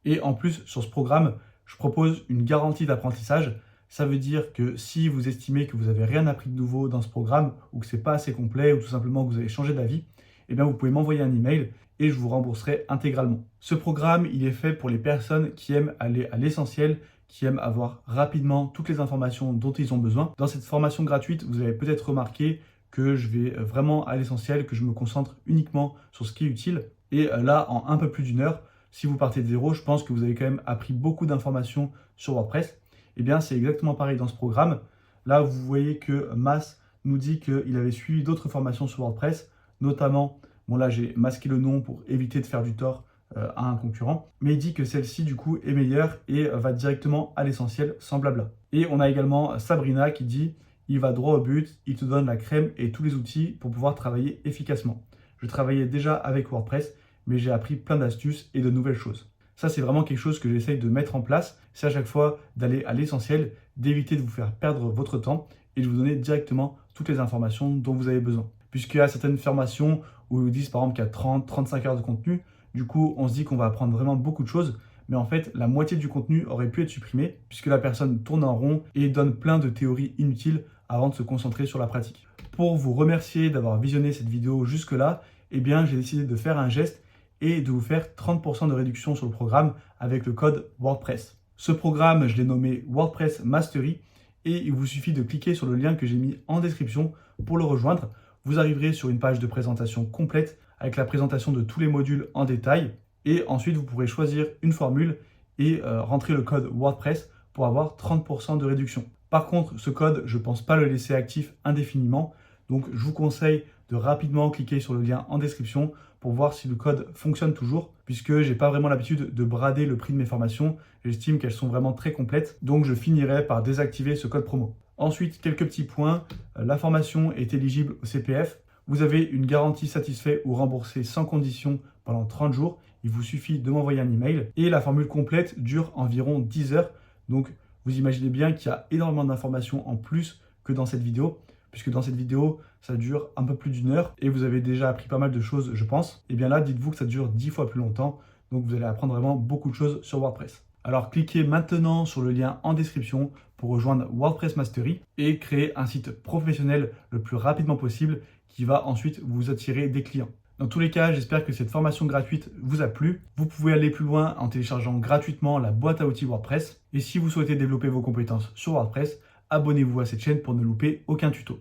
Et en plus, sur ce programme, je propose une garantie d'apprentissage. Ça veut dire que si vous estimez que vous n'avez rien appris de nouveau dans ce programme ou que ce n'est pas assez complet ou tout simplement que vous avez changé d'avis, eh bien vous pouvez m'envoyer un email et je vous rembourserai intégralement. Ce programme, il est fait pour les personnes qui aiment aller à l'essentiel, qui aiment avoir rapidement toutes les informations dont ils ont besoin. Dans cette formation gratuite, vous avez peut-être remarqué que je vais vraiment à l'essentiel, que je me concentre uniquement sur ce qui est utile. Et là, en un peu plus d'une heure, si vous partez de zéro, je pense que vous avez quand même appris beaucoup d'informations sur WordPress. Eh bien, c'est exactement pareil dans ce programme. Là, vous voyez que Mas nous dit qu'il avait suivi d'autres formations sur WordPress, notamment, bon là, j'ai masqué le nom pour éviter de faire du tort à un concurrent, mais il dit que celle-ci, du coup, est meilleure et va directement à l'essentiel, sans blabla. Et on a également Sabrina qui dit « Il va droit au but, il te donne la crème et tous les outils pour pouvoir travailler efficacement. Je travaillais déjà avec WordPress, mais j'ai appris plein d'astuces et de nouvelles choses. » Ça, c'est vraiment quelque chose que j'essaye de mettre en place. C'est à chaque fois d'aller à l'essentiel, d'éviter de vous faire perdre votre temps et de vous donner directement toutes les informations dont vous avez besoin. Puisqu'il y a certaines formations où ils vous disent par exemple qu'il y a 30-35 heures de contenu, du coup, on se dit qu'on va apprendre vraiment beaucoup de choses, mais en fait, la moitié du contenu aurait pu être supprimé puisque la personne tourne en rond et donne plein de théories inutiles avant de se concentrer sur la pratique. Pour vous remercier d'avoir visionné cette vidéo jusque-là, eh bien, j'ai décidé de faire un geste et de vous faire 30% de réduction sur le programme avec le code WordPress. Ce programme, je l'ai nommé WordPress Mastery et il vous suffit de cliquer sur le lien que j'ai mis en description pour le rejoindre. Vous arriverez sur une page de présentation complète avec la présentation de tous les modules en détail et ensuite vous pourrez choisir une formule et rentrer le code WordPress pour avoir 30% de réduction. Par contre, ce code, je ne pense pas le laisser actif indéfiniment, donc je vous conseille de rapidement cliquer sur le lien en description pour voir si le code fonctionne toujours, puisque je n'ai pas vraiment l'habitude de brader le prix de mes formations. J'estime qu'elles sont vraiment très complètes, donc je finirai par désactiver ce code promo. Ensuite, quelques petits points. La formation est éligible au CPF. Vous avez une garantie satisfait ou remboursée sans condition pendant 30 jours. Il vous suffit de m'envoyer un email. Et la formule complète dure environ 10 heures. Donc, vous imaginez bien qu'il y a énormément d'informations en plus que dans cette vidéo, puisque dans cette vidéo, ça dure un peu plus d'une heure et vous avez déjà appris pas mal de choses, je pense. Et bien là, dites-vous que ça dure 10 fois plus longtemps, donc vous allez apprendre vraiment beaucoup de choses sur WordPress. Alors cliquez maintenant sur le lien en description pour rejoindre WordPress Mastery et créer un site professionnel le plus rapidement possible qui va ensuite vous attirer des clients. Dans tous les cas, j'espère que cette formation gratuite vous a plu. Vous pouvez aller plus loin en téléchargeant gratuitement la boîte à outils WordPress. Et si vous souhaitez développer vos compétences sur WordPress, abonnez-vous à cette chaîne pour ne louper aucun tuto.